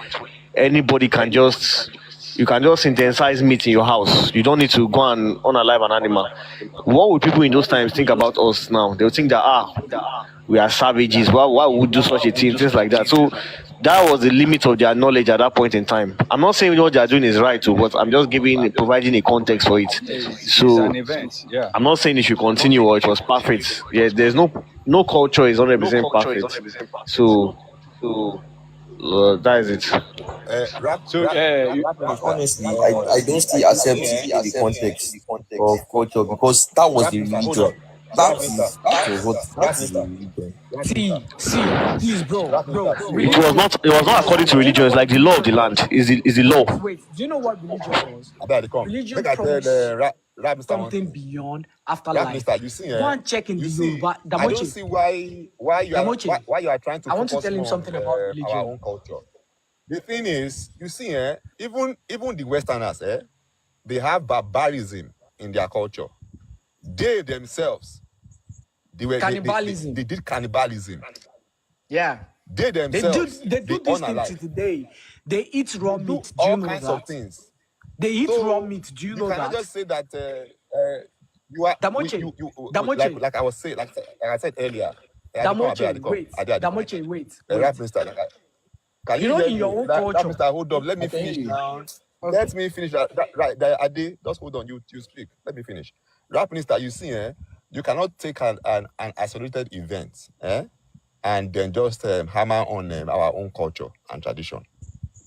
anybody can just you can just synthesize meat in your house. You don't need to go and unalive an animal. What would people in those times think about us now? They'll think that we are savages. Why would we do such a thing? Things like that. So that was the limit of their knowledge at that point in time. I'm not saying what they're doing is right, too, but I'm just providing a context for it. It's So an event. Yeah. I'm not saying it should continue or it was perfect. Yeah, there's no culture is 100% perfect. So that is it. So you, Honestly, I don't still accept it in the context of culture because that was the religion. That was what that is the religion. See, please, bro. It was Religion. not according to religion. It's like the law of the land. Is the law. Wait. Do you know what religion does? I better come. Religion Make I tell promise rap Mr. one something thing. beyond Rap afterlife. Mr. You see, Go and check in the you see, Yoruba. I don't see why you are trying to I want to focus tell him more on something about our religion. own culture. The thing is, you see, even the Westerners, they have barbarism in their culture. They themselves, Cannibalism. they did cannibalism. Yeah. They themselves, They do this thing unalive. till today. They eat raw They do meat. Do you all know kinds of that? things. They eat So raw meat. Do you know cannot that? just say that you are Damoche. like I was saying, like I said earlier. Damoche, wait. Damoche, wait. Rap Mister, can You you know, hear in me? your own That culture. Mister, hold up. Let me I can finish hear you. now. Okay. Let me finish. Right, Ade, just hold on. You speak. Let me finish. Rap Minister, you see, you cannot take an isolated event, and then just hammer on our own culture and tradition.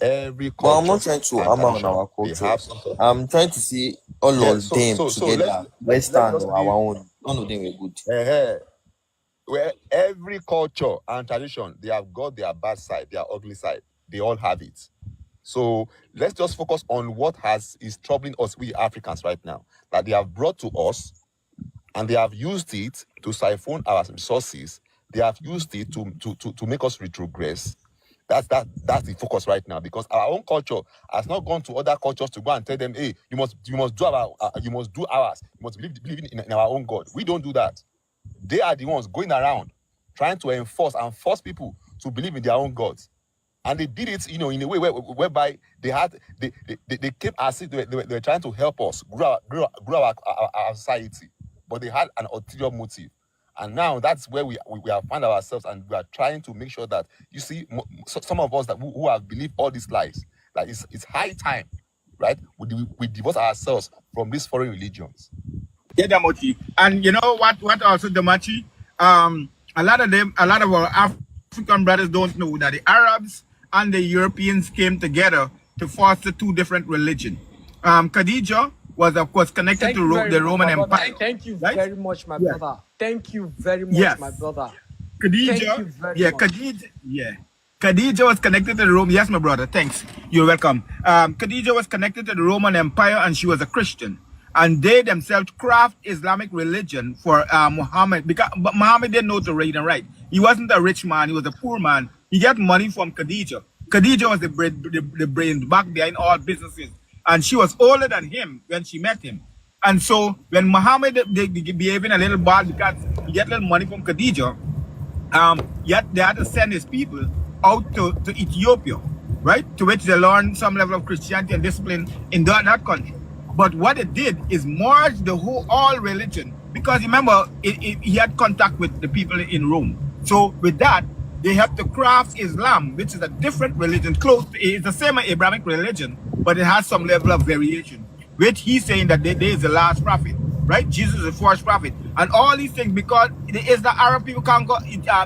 Every But I'm not culture trying to and hammer on tradition, our they culture. have something. I'm trying to see all Yeah. of them So together, let's Western just or our leave. own. None of them were good. Where every culture and tradition, they have got their bad side, their ugly side. They all have it. So let's just focus on what is troubling us, we Africans, right now, that they have brought to us, and they have used it to siphon our resources. They have used it to make us retrogress. That's the focus right now, because our own culture has not gone to other cultures to go and tell them, hey, you must do ours, you must believe in our own God. We don't do that. They are the ones going around trying to enforce and force people to believe in their own gods. And they did it, in a way whereby they came as if they were trying to help us grow our society, but they had an ulterior motive. And now that's where we have found ourselves, and we are trying to make sure that, you see, some of us who have believed all these lies, that it's high time, right? We divorce ourselves from these foreign religions. Yeah, Damochi. And you know what also, Damochi? A lot of our African brothers don't know that the Arabs and the Europeans came together to foster two different religions. Khadija was, of course, connected to the Roman Empire. Thank you right? very much, my Yeah. brother. Thank you very much, Yes. my brother. Khadija, Thank you very much. Khadija was connected to the Roman. Yes, my brother. Thanks. You're welcome. Khadija was connected to the Roman Empire, and she was a Christian. And they themselves craft Islamic religion for Muhammad, because but Muhammad didn't know to read and write. He wasn't a rich man; he was a poor man. He got money from Khadija. Khadija was the brain back behind all businesses, and she was older than him when she met him. And so when Muhammad they behaving a little bad because he get little money from Khadija, yet they had to send his people out to Ethiopia, right? To which they learned some level of Christianity and discipline in that country. But what it did is merge the all religion, because remember, he had contact with the people in Rome. So with that, they have to craft Islam, which is a different religion, it's the same Abrahamic religion, but it has some level of variation, which he's saying that there is the last prophet, right? Jesus is the first prophet. And all these things, because it is the Arab people conquer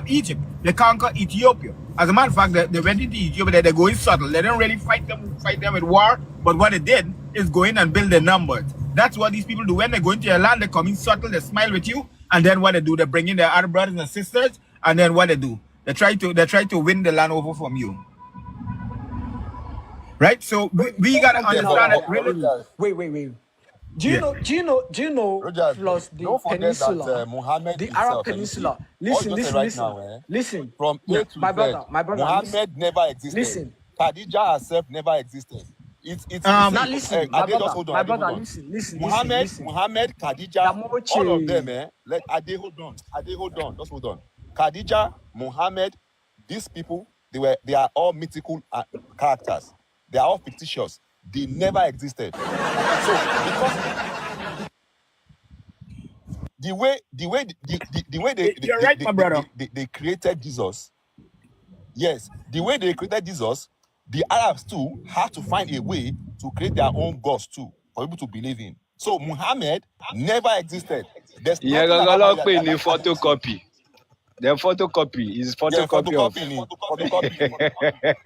Egypt, they conquer Ethiopia. As a matter of fact, they went into Ethiopia, they're going subtle. They didn't really fight them with war, but what they did is go in and build their numbers. That's what these people do. When they go into your land, they come in subtle, they smile with you, and then what they do, they bring in their other brothers and sisters, and then what they do, they try to win the land over from you. Right? So we gotta understand that really. Wait. Do you Yeah. know? Do you know? Do you know? Rogers, Plus the don't forget that peninsula, Muhammad the Arab himself, you see, Peninsula. all you Listen, just said listen, right listen, now, listen. from Yeah. A to Z, My brother, listen, Muhammad never existed. listen. Khadija herself never existed. You Now see, listen, Ade, just hold on, my Ade, hold brother, on. listen. Muhammad, Khadija, all of them, Damoche. let Ade, hold on, just hold on. Khadija, Muhammad, these people, they are all mythical characters. They are all fictitious. They never existed. So because the way You're right, my brother. they created Jesus, yes, the way they created Jesus, the Arabs too had to find a way to create their own gods too for people to believe in. So Muhammad never existed. There's ìyẹn nothing like gangan that ló Muhammad pè ní that you see. photocopy. Then photocopy is Yeah, photocopy of.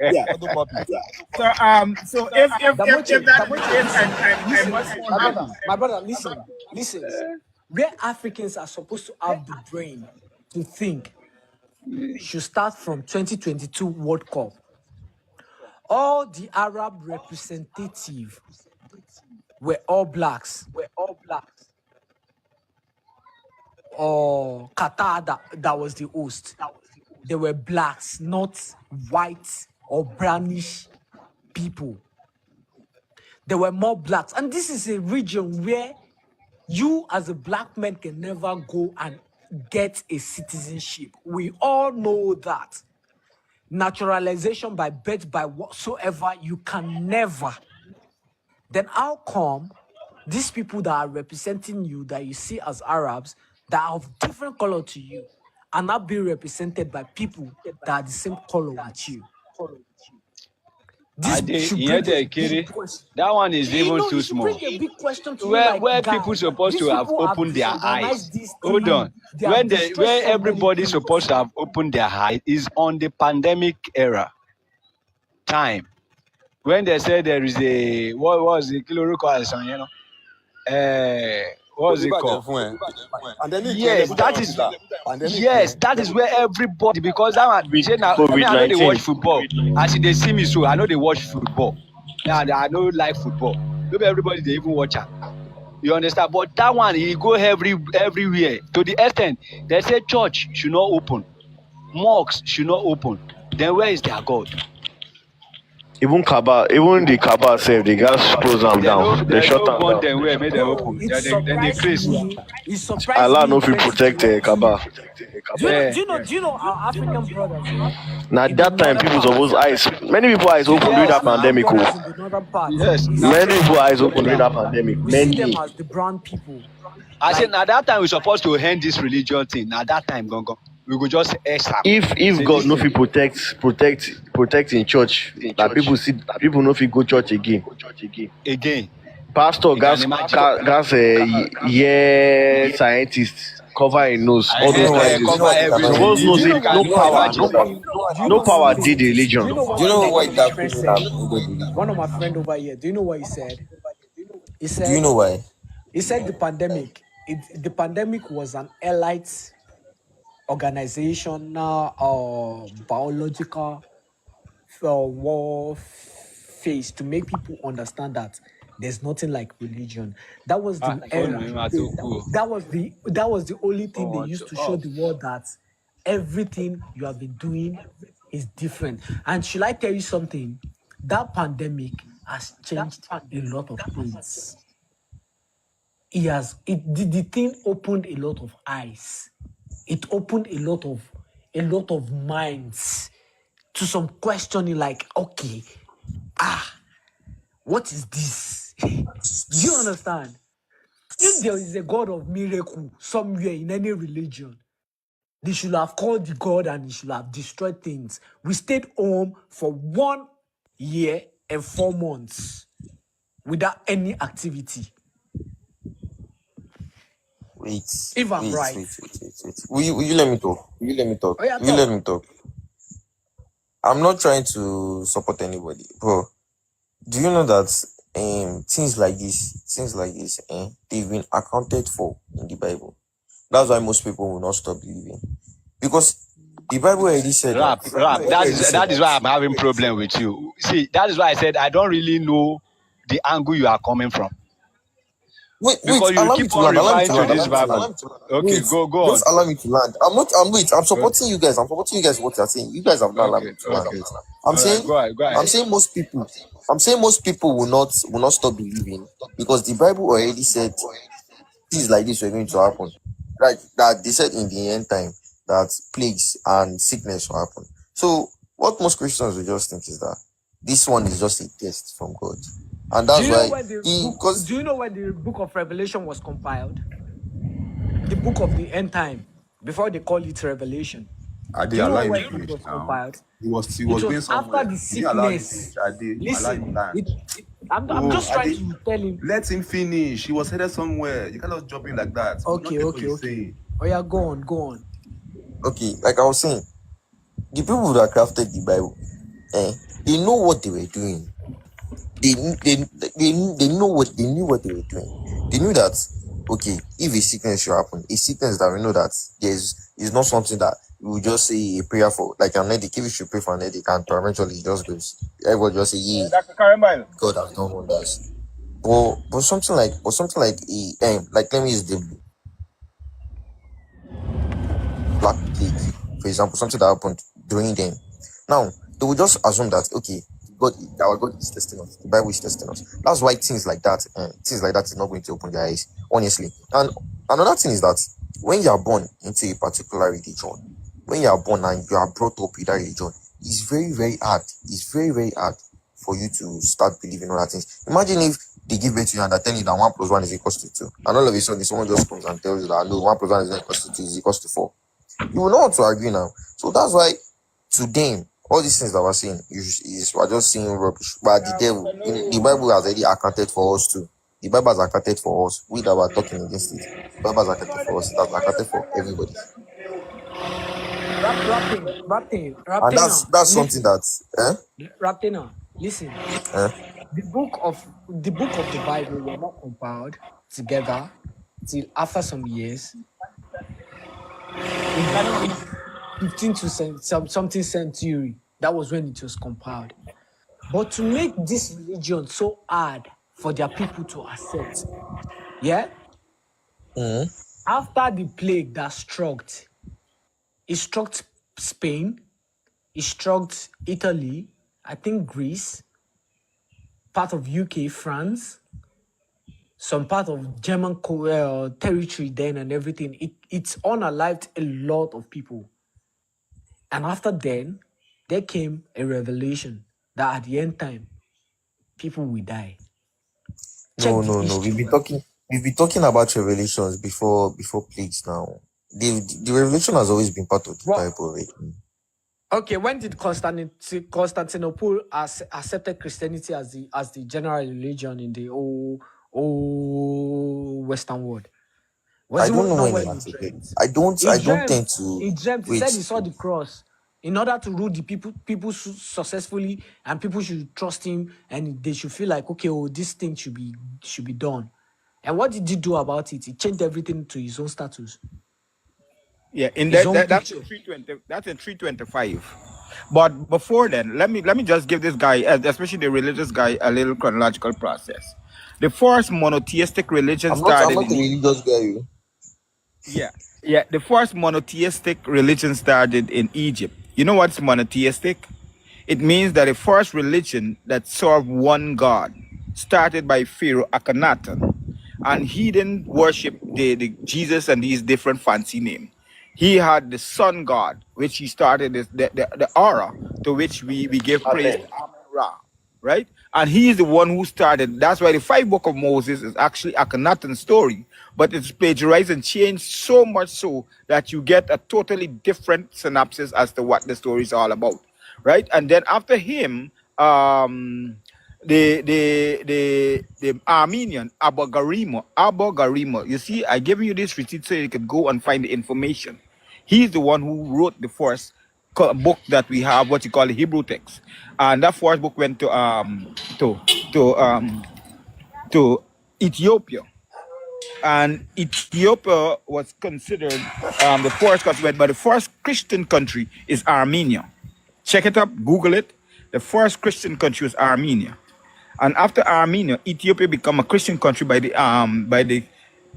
Yeah. photocopy. So if that is the case, I'm Listen, much more happy. my brother, listen. Where Africans are supposed to have the brain to think should start from 2022 World Cup. All the Arab representative were all blacks. Or Qatar that was the host. They were blacks, not white or brownish people. There were more blacks. And this is a region where you as a black man can never go and get a citizenship. We all know that. Naturalization by birth, by whatsoever, you can never. Then how come these people that are representing you, that you see as Arabs, that are of different color to you, are not being represented by people that are the same color with you? This Ade, should ìyẹn bring a dẹ̀ kéré. big question. That one is You even know, too it should small. bring a big question to you, Where like, people guy, supposed these to have people have opened their disorganized eyes. this Hold thing. on. They have Where destroyed so many everybody's things. supposed to have opened their eyes is on the pandemic era time. When they said there is a what was the kilo àìsàn yẹn náà? What was it called? Pandemic, Yes, that is where everybody, because that one, say now, I mean, I know they watch COVID-19. football. As they see me, so I know they watch football. Now I know like football. Maybe everybody they even watch it. You understand? But that one, he go everywhere to the extent they say church should not open, mosques should not open. Then where is their God? Even the Kaaba self, they guys close them down. They They shut no them want down. them where make them Bro, open. it Then they surprised crazy. me. It surprised Allah me no in fit protect 2020. Kaaba. Do you know our African brothers, Now in the that time, northern people part? suppose eyes. Many people eyes open during Yes, that Our now. African pandemic. Oh. brothers in the northern part, Yes, we now. see Many them people as eyes open during that pandemic. we see them Many. as the brown people. I said, Like, now that time we supposed to end this religion thing. Now that time gone. We go just X am. If Say God this no thing fit protect in church, that people no fit go church again. again. Pastor You can gas imagine. scientists cover him nose. All Do you those know why? scientists Do you know Cover why they cannot everything. hear suppose me? know do you say know You can what? no Do you know why they power, imagine. cannot hear me? Do you no know what? power did Listen. the Do religion. you know Do you what? know why One of my that friends people said. have needed religion? One of my friend over here. Do you know what he said? He Do you said know why? the pandemic. The pandemic was an elite organizational, biological war phase to make people understand that there's nothing like religion. That was the Phone mi era. ma tó kú o. That was the only thing they Oh, used to show off. the world that everything you have been doing is different. And should I tell you something? That pandemic has changed a lot of things. The thing opened a lot of eyes. It opened a lot of minds to some questioning, like, okay, what is this? Do you understand? If there is a God of miracle somewhere in any religion, they should have called the God and he should have destroyed things. We stayed home for 1 year and 4 months without any activity. Wait, If I'm wait, right. wait, wait, wait, wait. Will you let me talk? Will you let me talk? Oh yeah, Will you let talk. me talk? I'm not trying to support anybody, but do you know that things like this, they've been accounted for in the Bible. That's why most people will not stop believing. Because the Bible already said that. Rap. That is why I'm having problem with you. See, that is why I said I don't really know the angle you are coming from. Wait, Because you allow me keep to on land. referring to this Bible. Okay, Wait, go on. just allow me to land. I'm Okay, supporting you guys. I'm supporting you guys what you're saying. You guys have not allowed okay, me to land okay. yet. I'm All right, saying, go ahead, go I'm ahead. saying most people will not stop believing because the Bible already said things like this were going to happen. Right? That they said in the end time that plagues and sickness will happen. So what most Christians will just think is that this one is just a test from God. And Do that's you know why when the he book? because Do you know when the book of Revelation was compiled? The book of the end time, before they call it Revelation. I Do did you know allow him when it finish was now. compiled? He It was was going after somewhere. the You didn't allow him finish. sickness. I did allow him Listen, land. I'm Oh, just I trying did. to tell him. Let him finish. He was headed somewhere. You cannot jump in like that. We not Okay, get what okay, you're okay. saying. Oh yeah, go on, go on. okay, like I was saying, the people that crafted the Bible, they know what they were doing. They know what they knew what they were doing. They knew that okay, if a sickness should happen, a sickness that we know that is not something that we will just say a prayer for, like an headache. If you should pray for an headache and eventually it just goes, everybody just say, yeah, Dr. Carambile. God has done wonders. But something like like let me use the Black Plague, for example, something that happened during them. Now, they will just assume that, okay, our God is testing us, the Bible is testing us. That's why things like that is not going to open their eyes, honestly. And another thing is that when you are born into a particular religion, when you are born and you are brought up with that religion, it's very, very hard. It's very, very hard for you to start believing other things. Imagine if they give birth to you and they tell you that 1 plus 1 is equals to 2. And all of a sudden, someone just comes and tells you that no, 1 plus 1 is not equals to 2, is equals to 4. You will not want to agree now. So that's why to them, all these things that we're saying we're just saying rubbish. But the devil, the Bible has already accounted for us too. The Bible has accounted for us. We that were talking against it. The Bible has accounted for us. It has accounted for everybody. And Raptina, that's something listen. that Raptina, listen. eh? The book of the Bible were not compiled together till after some years in the 15th to something century. That was when it was compiled. But to make this religion so hard for their people to accept, yeah, after the plague that it struck Spain, it struck Italy, I think Greece, part of UK, France, some part of German territory then and everything. It's unalived a lot of people. And after then, there came a revelation that at the end time, people will die. Check No, the no, no. history. We've been talking about revelations before plagues now. The revelation has always been part of the Well, Bible already. okay, when did Constantinople accepted Christianity as the general religion in the whole Western world? Was I it don't know not when when it he accepted. dreamt? He I don't dreamt. tend to He dreamt. He wait. said he saw the cross in order to rule the people successfully, and people should trust him, and they should feel like, okay, oh, this thing should be done. And what did he do about it? He changed everything to his own status, Yeah, in his that, own that's in picture. 320. That's in 325. But before then, let me just give this guy, especially the religious guy, a little chronological process. The first monotheistic religion I'm started not a in religious guy. yeah. Yeah, the first monotheistic religion started in Egypt. You know what's monotheistic? It means that the first religion that served one God started by Pharaoh Akhenaten. And he didn't worship the Jesus and these different fancy names. He had the sun god, which he started the aura to which we give praise to Amun Ra, right? And he is the one who started. That's why the five book of Moses is actually Akhenaten's story, but it's plagiarized and changed so much so that you get a totally different synopsis as to what the story is all about, right? And then after him, the Armenian Abogarimo. You see, I gave you this receipt so you could go and find the information. He's the one who wrote the first book that we have, what you call the Hebrew text, and that first book went to to um to Ethiopia, and Ethiopia was considered the first country, but the first Christian country is Armenia. Check it up, Google it. The first Christian country was Armenia. And after Armenia, Ethiopia became a Christian country by the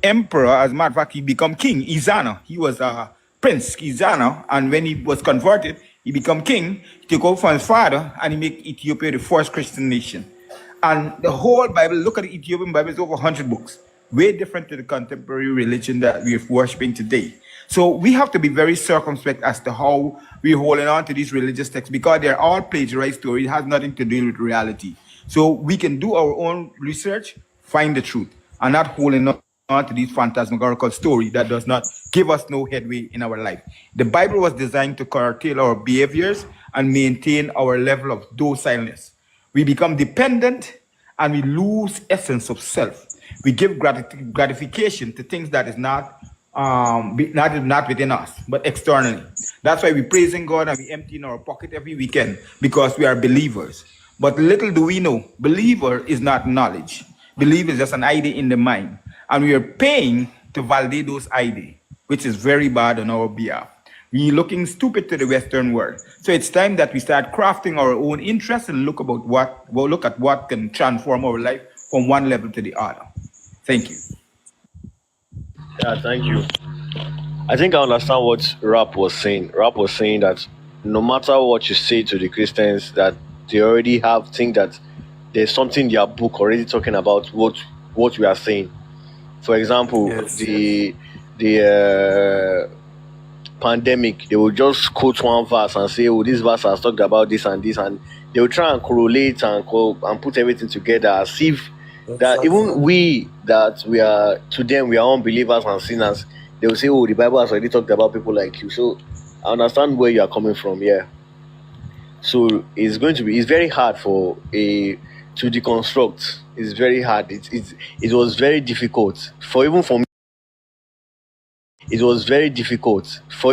emperor. As a matter of fact, he became king, Izana. He was a prince, Izana, and when he was converted, he became king. He took over from his father, and he made Ethiopia the first Christian nation. And the whole Bible, look at the Ethiopian Bible, it's over 100 books, way different to the contemporary religion that we're worshiping today. So we have to be very circumspect as to how we're holding on to these religious texts, because they're all plagiarized stories. It has nothing to do with reality. So we can do our own research, find the truth, and not holding on to these phantasmagorical stories that does not give us no headway in our life. The Bible was designed to curtail our behaviors and maintain our level of docileness. We become dependent and we lose essence of self. We give gratification to things that is not within us, but externally. That's why we're praising God and we empty in our pocket every weekend, because we are believers. But little do we know, believer is not knowledge. Belief is just an idea in the mind. And we are paying to validate those ideas, which is very bad on our behalf. We're looking stupid to the Western world. So it's time that we start crafting our own interests and look at what can transform our life from one level to the other. Thank you. Yeah, thank you. I think I understand what Rap was saying. Rap was saying that no matter what you say to the Christians, that they already think that there's something in their book already talking about what we are saying. For example, Yes. the pandemic, they will just quote one verse and say, oh, this verse has talked about this, and they will try and correlate and put everything together, as if that even we are, to them, we are unbelievers and sinners. They will say, oh, the Bible has already talked about people like you. So I understand where you are coming from. Yeah. So it's very hard to deconstruct. It's very hard. It was very difficult for me. It was very difficult for